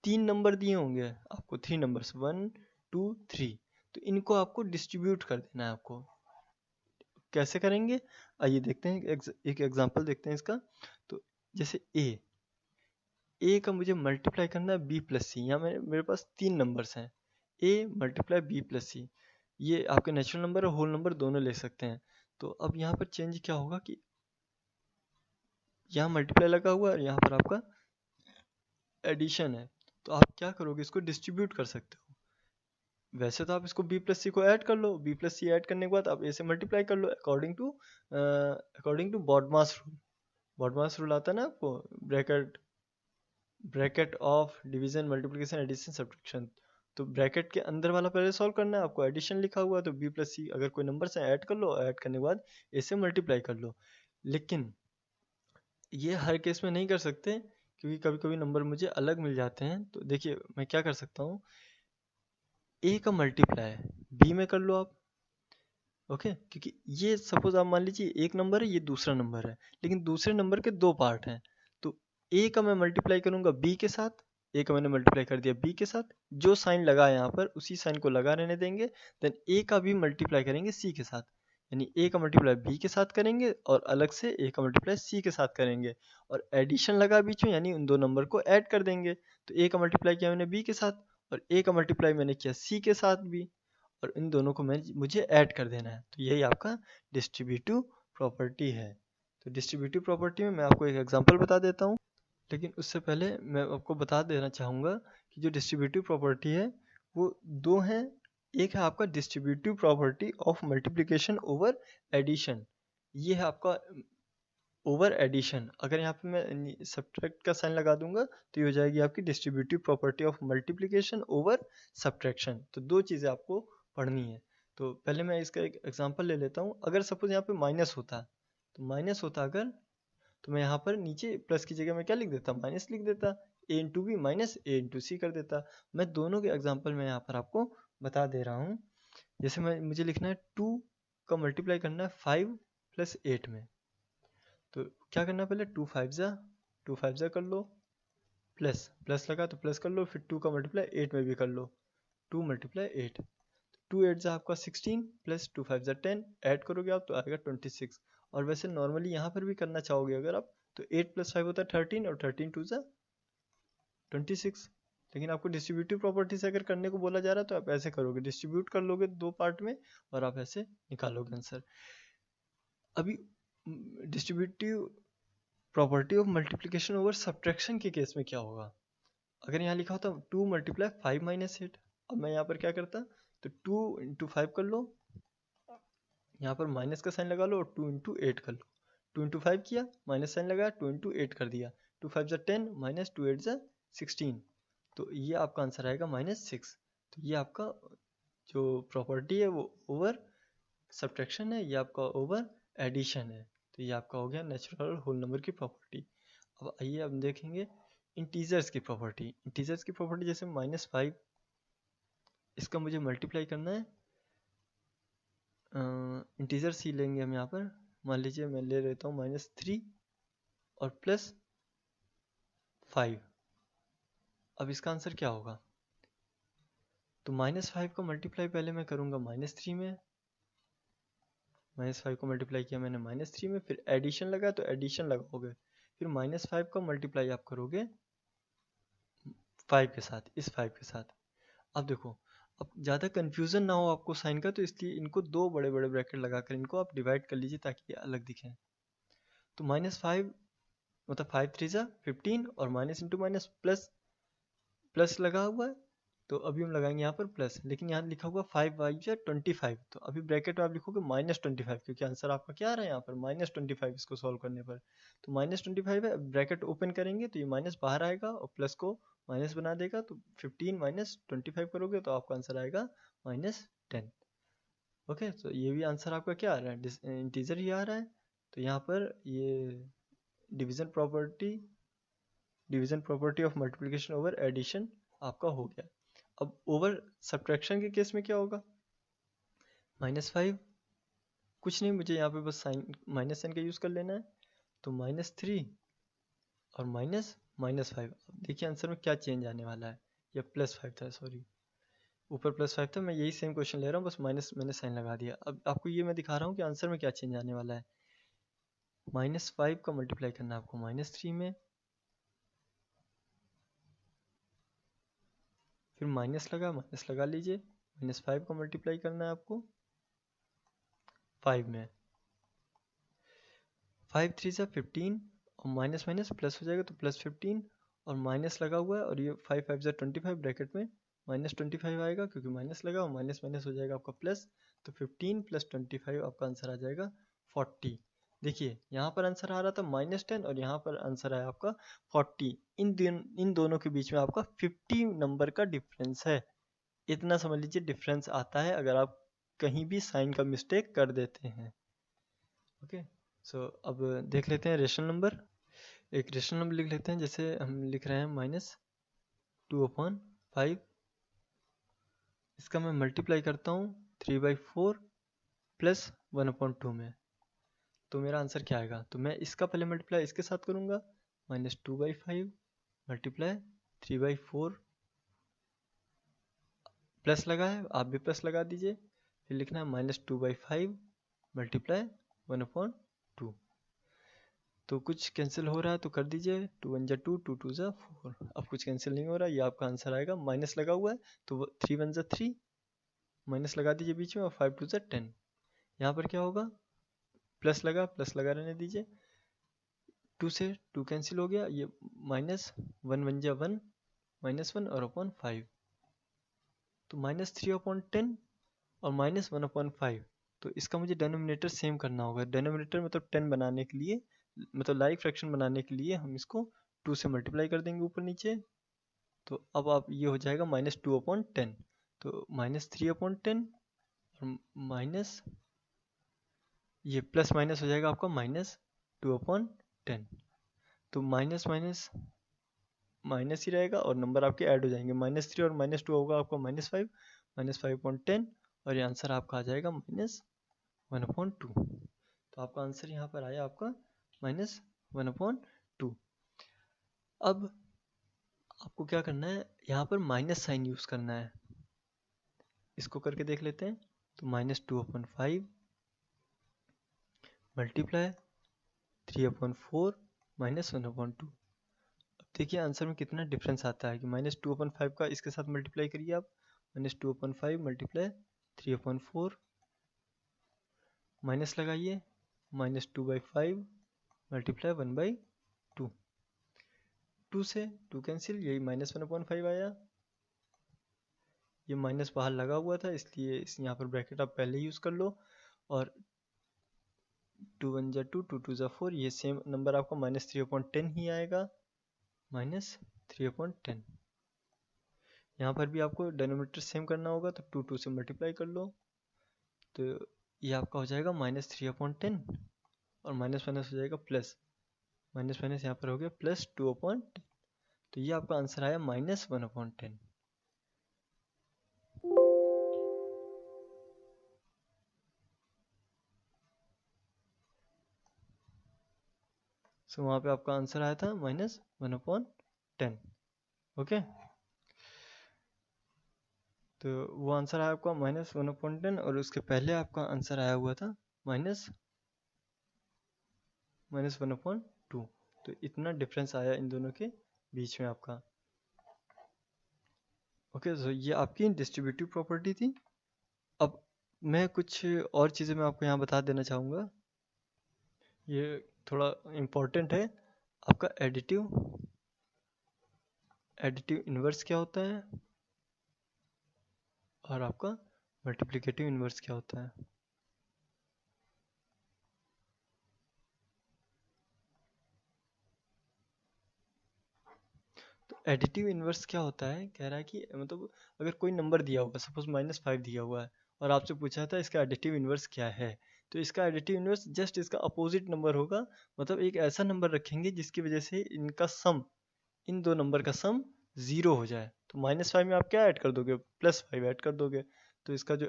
3 नंबर दिए होंगे आपको, 3 नंबर्स 1 2 3, तो इनको आपको डिस्ट्रीब्यूट कर देना है आपको। कैसे करेंगे आइए देखते हैं, एक एग्जांपल देखते हैं इसका। तो जैसे ए का मुझे मल्टीप्लाई करना है बी प्लस सी, यहाँ मेरे पास 3 नंबर्स हैं, ए मल्टीप्लाई बी प्लस सी। ये आपके नेचुरल नंबर और होल नंबर दोनों ले सकते हैं। तो अब यहाँ पर चेंज क्या होगा कि यहाँ मल्टीप्लाई लगा हुआ है, यहाँ पर आपका एडिशन है, तो आप क्या करोगे, इसको डिस्ट्रीब्यूट कर सकते हो। वैसे तो आप इसको b प्लस सी को ऐड कर लो, b प्लस सी ऐड करने के बाद आप ए से मल्टीप्लाई कर लो according to BODMAS rule. BODMAS rule आता है ना आपको, bracket of division multiplication addition subtraction. तो ब्रैकेट के अंदर वाला पहले सॉल्व करना है आपको, एडिशन लिखा हुआ है तो b प्लस सी अगर कोई नंबर से ऐड कर लो, ऐड करने के बाद ए से मल्टीप्लाई कर लो। लेकिन ये हर केस में नहीं कर सकते क्योंकि कभी कभी नंबर मुझे अलग मिल जाते हैं। तो देखिए मैं क्या कर सकता हूँ, ए का मल्टीप्लाई बी में कर लो आप। ओके, क्योंकि ये सपोज आप मान लीजिए एक नंबर है, ये दूसरा नंबर है, लेकिन दूसरे नंबर के 2 पार्ट हैं। तो ए का मैं मल्टीप्लाई करूंगा बी के साथ, ए का मैंने मल्टीप्लाई कर दिया बी के साथ, जो साइन लगा है यहाँ पर उसी साइन को लगा रहने देंगे। देन ए का भी मल्टीप्लाई करेंगे सी के साथ, यानी ए का मल्टीप्लाई बी के साथ करेंगे और अलग से ए का मल्टीप्लाई सी के साथ करेंगे, और एडिशन लगा बीच में यानी उन दो नंबर को ऐड कर देंगे। तो ए का मल्टीप्लाई किया मैंने बी के साथ और ए का मल्टीप्लाई मैंने किया सी के साथ भी, और इन दोनों को मुझे ऐड कर देना है। तो यही आपका डिस्ट्रीब्यूटिव प्रॉपर्टी है। तो डिस्ट्रीब्यूटिव प्रॉपर्टी में मैं आपको एक एग्जांपल बता देता हूँ, लेकिन उससे पहले मैं आपको बता देना चाहूँगा कि जो डिस्ट्रीब्यूटिव प्रॉपर्टी है वो 2 हैं। एक है आपका distributive property of multiplication over addition, ये है आपका ओवर एडिशन। अगर यहाँ पे मैं सब्ट्रैक्ट का साइन लगा दूंगा तो ये हो जाएगी आपकी distributive property of multiplication over subtraction. तो 2 चीज़ें आपको पढ़नी है। तो पहले मैं इसका एक एग्जांपल ले लेता हूँ। अगर सपोज यहाँ पे माइनस होता, तो माइनस होता अगर, तो मैं यहाँ पर नीचे प्लस की जगह में क्या लिख देता, माइनस लिख देता, ए इंटू बी माइनस ए इंटू सी कर देता। मैं दोनों के एग्जाम्पल में यहाँ पर आपको बता दे रहा हूँ। जैसे मुझे लिखना है 2 का मल्टीप्लाई करना है 5 प्लस 8 में, तो क्या करना है, पहले 2 5 जा कर लो, प्लस लगा तो प्लस कर लो, फिर 2 का मल्टीप्लाई 8 में भी कर लो, 2 मल्टीप्लाई 8, 2 8 जा आपका 16 प्लस 2 5 जा 10, ऐड करोगे आप तो आएगा 26। और वैसे नॉर्मली यहाँ पर भी करना चाहोगे अगर आप, तो 8 प्लस 5 होता है 13 और 13 2 जा 26। लेकिन आपको डिस्ट्रीब्यूटिव प्रॉपर्टी से अगर करने को बोला जा रहा है तो आप ऐसे करोगे, डिस्ट्रीब्यूट कर लोगे 2 पार्ट में और आप ऐसे निकालोगे आंसर। अभी distributive property of multiplication over subtraction के केस में क्या होगा, अगर यहाँ लिखा होता 2 मल्टीप्लाई 5 माइनस 8, अब मैं यहाँ पर क्या करता, तो 2 इंटू 5 कर लो, यहाँ पर माइनस का साइन लगा लो और 2 इंटू 8 कर लो, 2 इंटू 5 किया, माइनस साइन लगाया, 2 इंटू 8 कर दिया, 2 5 जा 10 माइनस 2 8 जा 16, तो ये आपका आंसर आएगा -6। तो ये आपका जो प्रॉपर्टी है वो ओवर सब्ट्रैक्शन है, ये आपका ओवर एडिशन है। तो ये आपका हो गया नेचुरल और होल नंबर की प्रॉपर्टी। अब आइए अब देखेंगे इंटीजर्स की प्रॉपर्टी। इंटीजर्स की प्रॉपर्टी जैसे -5, इसका मुझे मल्टीप्लाई करना है, इंटीजर सी लेंगे हम यहाँ पर, मान लीजिए मैं ले लेता हूँ -3 और +5। अब इसका आंसर क्या होगा? तो -5 का मल्टीप्लाई पहले मैं करूँगा -3 में, -5 को मल्टीप्लाई किया मैंने -3 में, फिर एडिशन लगा तो एडिशन लगाओगे, फिर -5 का मल्टीप्लाई आप करोगे 5 के साथ, इस 5 के साथ। अब देखो, अब ज़्यादा कन्फ्यूज़न ना हो आपको साइन का, तो इसलिए इनको दो बड़े बड़े ब्रैकेट लगाकर इनको आप डिवाइड कर लीजिए ताकि ये अलग दिखें। तो -5 मतलब 5 3 जा 15 और माइनस इंटू माइनस प्लस लगा हुआ है, तो अभी हम लगाएंगे यहाँ पर प्लस, लेकिन यहाँ लिखा हुआ 5 5 जा 25, तो अभी ब्रैकेट में आप लिखोगे -25 क्योंकि आंसर आपका क्या आ रहा है यहाँ पर -25 इसको सॉल्व करने पर। तो -25 है, ब्रैकेट ओपन करेंगे तो ये माइनस बाहर आएगा और प्लस को माइनस बना देगा, तो 15 -25 करोगे तो आपका आंसर आएगा -10। ओके, तो ये भी आंसर आपका क्या आ रहा है, इंटीजर ही आ रहा है। तो यहाँ पर ये division property of multiplication over addition आपका हो गया। अब ओवर सब्ट्रैक्शन के केस में क्या होगा? -5 कुछ नहीं, मुझे यहाँ पे बस साइन माइनस साइन का यूज़ कर लेना है, तो -3 और -5। अब देखिए आंसर में क्या चेंज आने वाला है, या +5 था, सॉरी ऊपर +5 था, मैं यही सेम क्वेश्चन ले रहा हूँ, बस माइनस मैंने साइन लगा दिया। अब आपको ये मैं दिखा रहा हूँ कि आंसर में क्या चेंज आने वाला है। -5 का मल्टीप्लाई करना है आपको -3 में, फिर माइनस लगा लीजिए, -5 का मल्टीप्लाई करना है आपको 5 में, 5 3 जा 15 और माइनस माइनस प्लस हो जाएगा तो +15 और माइनस लगा हुआ है, और ये 5 5 जा 25 ब्रैकेट में -25 आएगा क्योंकि माइनस लगा और माइनस माइनस हो जाएगा आपका प्लस, तो 15 + 25 आपका आंसर आ जाएगा 40। देखिए यहाँ पर आंसर आ रहा था -10 और यहाँ पर आंसर आया आपका 40। इन दोनों के बीच में आपका 50 नंबर का डिफरेंस है। इतना समझ लीजिए डिफरेंस आता है अगर आप कहीं भी साइन का मिस्टेक कर देते हैं। ओके, सो अब देख लेते हैं रेशनल नंबर। एक रेशनल नंबर लिख लेते हैं, जैसे हम लिख रहे हैं -2/5, इसका मैं मल्टीप्लाई करता हूँ 3/4 + 1/2 में, तो मेरा आंसर क्या आएगा? तो मैं इसका पहले मल्टीप्लाई इसके साथ करूँगा, -2/5 मल्टीप्लाई 3/4, प्लस लगा है आप भी प्लस लगा दीजिए, फिर लिखना है -2/5 मल्टीप्लाई 1/2। तो कुछ कैंसिल हो रहा है तो कर दीजिए, 2 1 जा 2, 2 2 जा 4। अब कुछ कैंसिल नहीं हो रहा, ये आपका आंसर आएगा। माइनस लगा हुआ है तो 3 1 जा 3, माइनस लगा दीजिए बीच में, और 5 2 जा 10। यहाँ पर क्या होगा? प्लस लगा रहने दीजिए, 2 से 2 कैंसिल हो गया, ये -1 1 जा 1, -1 और अपॉन 5, तो -3/10 और -1/5। तो इसका मुझे डेनोमिनेटर सेम करना होगा। डेनोमिनेटर मतलब 10 बनाने के लिए, मतलब लाइक फ्रैक्शन बनाने के लिए हम इसको 2 से मल्टीप्लाई कर देंगे ऊपर नीचे, तो अब आप ये हो जाएगा -2/10, तो -3/10 और माइनस ये प्लस माइनस हो जाएगा आपका -2/10, तो माइनस माइनस माइनस ही रहेगा और नंबर आपके ऐड हो जाएंगे, -3 और -2 होगा आपका -5, -5/10, और ये आंसर आपका आ जाएगा -1/2। तो आपका आंसर यहाँ पर आया आपका -1/2। अब आपको क्या करना है, यहाँ पर माइनस साइन यूज़ करना है। इसको करके देख लेते हैं, तो -2/5 मल्टीप्लाई 3/4 -1/2। अब देखिए आंसर में कितना डिफरेंस आता है कि -2/5 का इसके साथ मल्टीप्लाई करिए आप, -2/5 मल्टीप्लाई 3/4, माइनस लगाइए, -2/5 मल्टीप्लाई 1/2, 2 से 2 कैंसिल, यही -1/5 आया। ये माइनस बाहर लगा हुआ था इसलिए यहाँ पर ब्रैकेट आप पहले यूज़ कर लो, और 2 1 जा 2, 2 2 जा 4, ये सेम नंबर आपका -3/10 ही आएगा, -3/10। यहाँ पर भी आपको डेनोमिनेटर सेम करना होगा, तो 2 2 से मल्टीप्लाई कर लो, तो ये आपका हो जाएगा -3/10 और माइनस माइनस हो जाएगा प्लस, माइनस माइनस यहाँ पर हो गया +2/10, तो ये आपका आंसर आया -1/10। सो वहाँ पे आपका आंसर आया था -1/10। ओके, तो वो आंसर आया आपका -1/10 और उसके पहले आपका आंसर आया हुआ था -1/2। तो इतना डिफरेंस आया इन दोनों के बीच में आपका। ओके, तो ये आपकी डिस्ट्रीब्यूटिव प्रॉपर्टी थी। अब मैं कुछ और चीज़ें मैं आपको यहाँ बता देना चाहूँगा, ये थोड़ा इम्पोर्टेंट है। आपका एडिटिव इन्वर्स क्या होता है और आपका मल्टीप्लिकेटिव इन्वर्स क्या होता है। तो एडिटिव इन्वर्स क्या होता है, कह रहा है कि मतलब अगर कोई नंबर दिया हुआ, सपोज -5 दिया हुआ है और आपसे पूछा था इसका एडिटिव इन्वर्स क्या है, तो इसका एडिटिव इन्वर्स जस्ट इसका अपोजिट नंबर होगा। मतलब एक ऐसा नंबर रखेंगे जिसकी वजह से इनका सम, इन दो नंबर का सम 0 हो जाए। तो -5 में आप क्या ऐड कर दोगे, +5 ऐड कर दोगे। तो इसका जो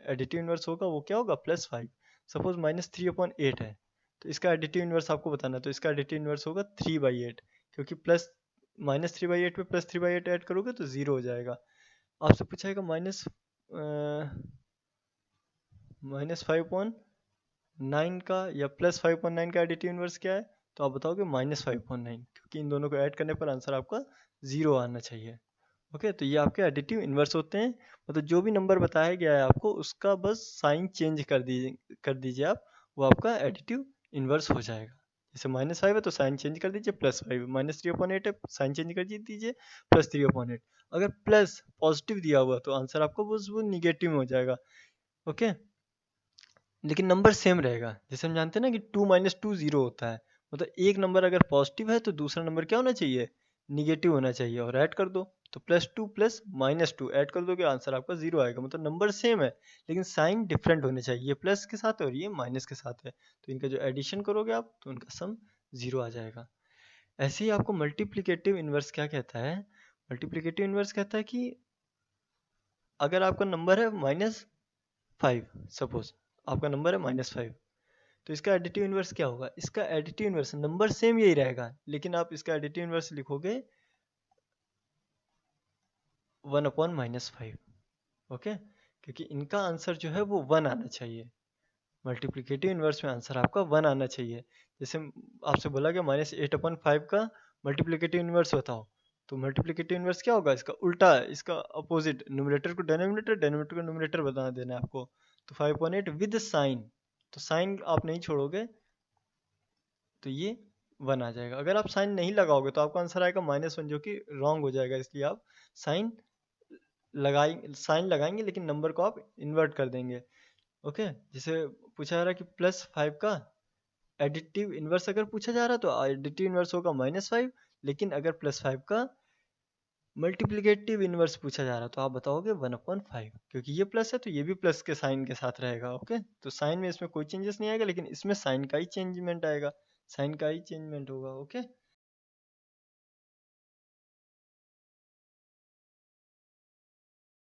एडिटिव इन्वर्स होगा वो क्या होगा, +5। सपोज -3/8 है, तो इसका एडिटिव इन्वर्स आपको बताना है, तो इसका एडिटिव इन्वर्स होगा 3/8, क्योंकि प्लस -3/8 में +3/8 ऐड करोगे तो 0 हो जाएगा। आपसे पूछाएगा -5/9 का या +5/9 का एडिटिव इन्वर्स क्या है, तो आप बताओगे -5/9, क्योंकि इन दोनों को ऐड करने पर आंसर आपका 0 आना चाहिए। ओके, तो ये आपके एडिटिव इन्वर्स होते हैं। मतलब जो भी नंबर बताया गया है आपको, उसका बस साइन चेंज कर दीजिए आप, वो आपका एडिटिव इन्वर्स हो जाएगा। जैसे -5 है तो साइन चेंज कर दीजिए +5, -3/8 है साइन चेंज कर दीजिए +3/8। अगर प्लस पॉजिटिव दिया हुआ तो आंसर आपका वो निगेटिव में हो जाएगा। ओके, लेकिन नंबर सेम रहेगा। जैसे हम जानते हैं ना कि 2 - 2 0 होता है। मतलब एक नंबर अगर पॉजिटिव है तो दूसरा नंबर क्या होना चाहिए, निगेटिव होना चाहिए, और ऐड कर दो तो +2 + -2 ऐड कर दोगे, आंसर आपका 0 आएगा। मतलब नंबर सेम है लेकिन साइन डिफरेंट होने चाहिए, ये प्लस के साथ है और ये माइनस के साथ है, तो इनका जो एडिशन करोगे आप तो उनका सम 0 आ जाएगा। ऐसे ही आपको मल्टीप्लिकेटिव इन्वर्स क्या कहता है, मल्टीप्लिकेटिव इन्वर्स कहता है कि अगर आपका नंबर है -5, सपोज आपका नंबर है -5, तो इसका एडिटिव इन्वर्स क्या होगा, इसका एडिटिव इन्वर्स नंबर सेम यही रहेगा लेकिन आप इसका एडिटिव इन्वर्स लिखोगे 1/-5। ओके, क्योंकि इनका आंसर जो है वो 1 आना चाहिए। मल्टीप्लिकेटिव इन्वर्स में आंसर आपका 1 आना चाहिए। जैसे आपसे बोला गया -8/5 का मल्टीप्लिकेटिव इन्वर्स बताओ, तो मल्टीप्लिकेटिव इन्वर्स क्या होगा, इसका उल्टा, इसका अपोजिट, न्यूमरेटर को डेनोमिनेटर, डेनोमिनेटर को न्यूमरेटर बता देना है आपको। तो 5/8 विद साइन, तो साइन आप नहीं छोड़ोगे तो ये 1 आ जाएगा। अगर आप साइन नहीं लगाओगे तो आपका आंसर आएगा -1, जो कि रॉन्ग हो जाएगा। इसलिए आप साइन लगाएंगे लेकिन नंबर को आप इन्वर्ट कर देंगे। ओके, जैसे पूछा जा रहा है कि +5 का एडिटिव इन्वर्स अगर पूछा जा रहा है तो एडिटिव इन्वर्स होगा -5, लेकिन अगर +5 का मल्टीप्लिकेटिव इन्वर्स पूछा जा रहा है तो आप बताओगे 1/5, क्योंकि ये प्लस है तो ये भी प्लस के साइन के साथ रहेगा। ओके, तो साइन में इसमें कोई चेंजेस नहीं आएगा लेकिन इसमें साइन का ही चेंजमेंट आएगा, साइन का ही चेंजमेंट होगा। ओके,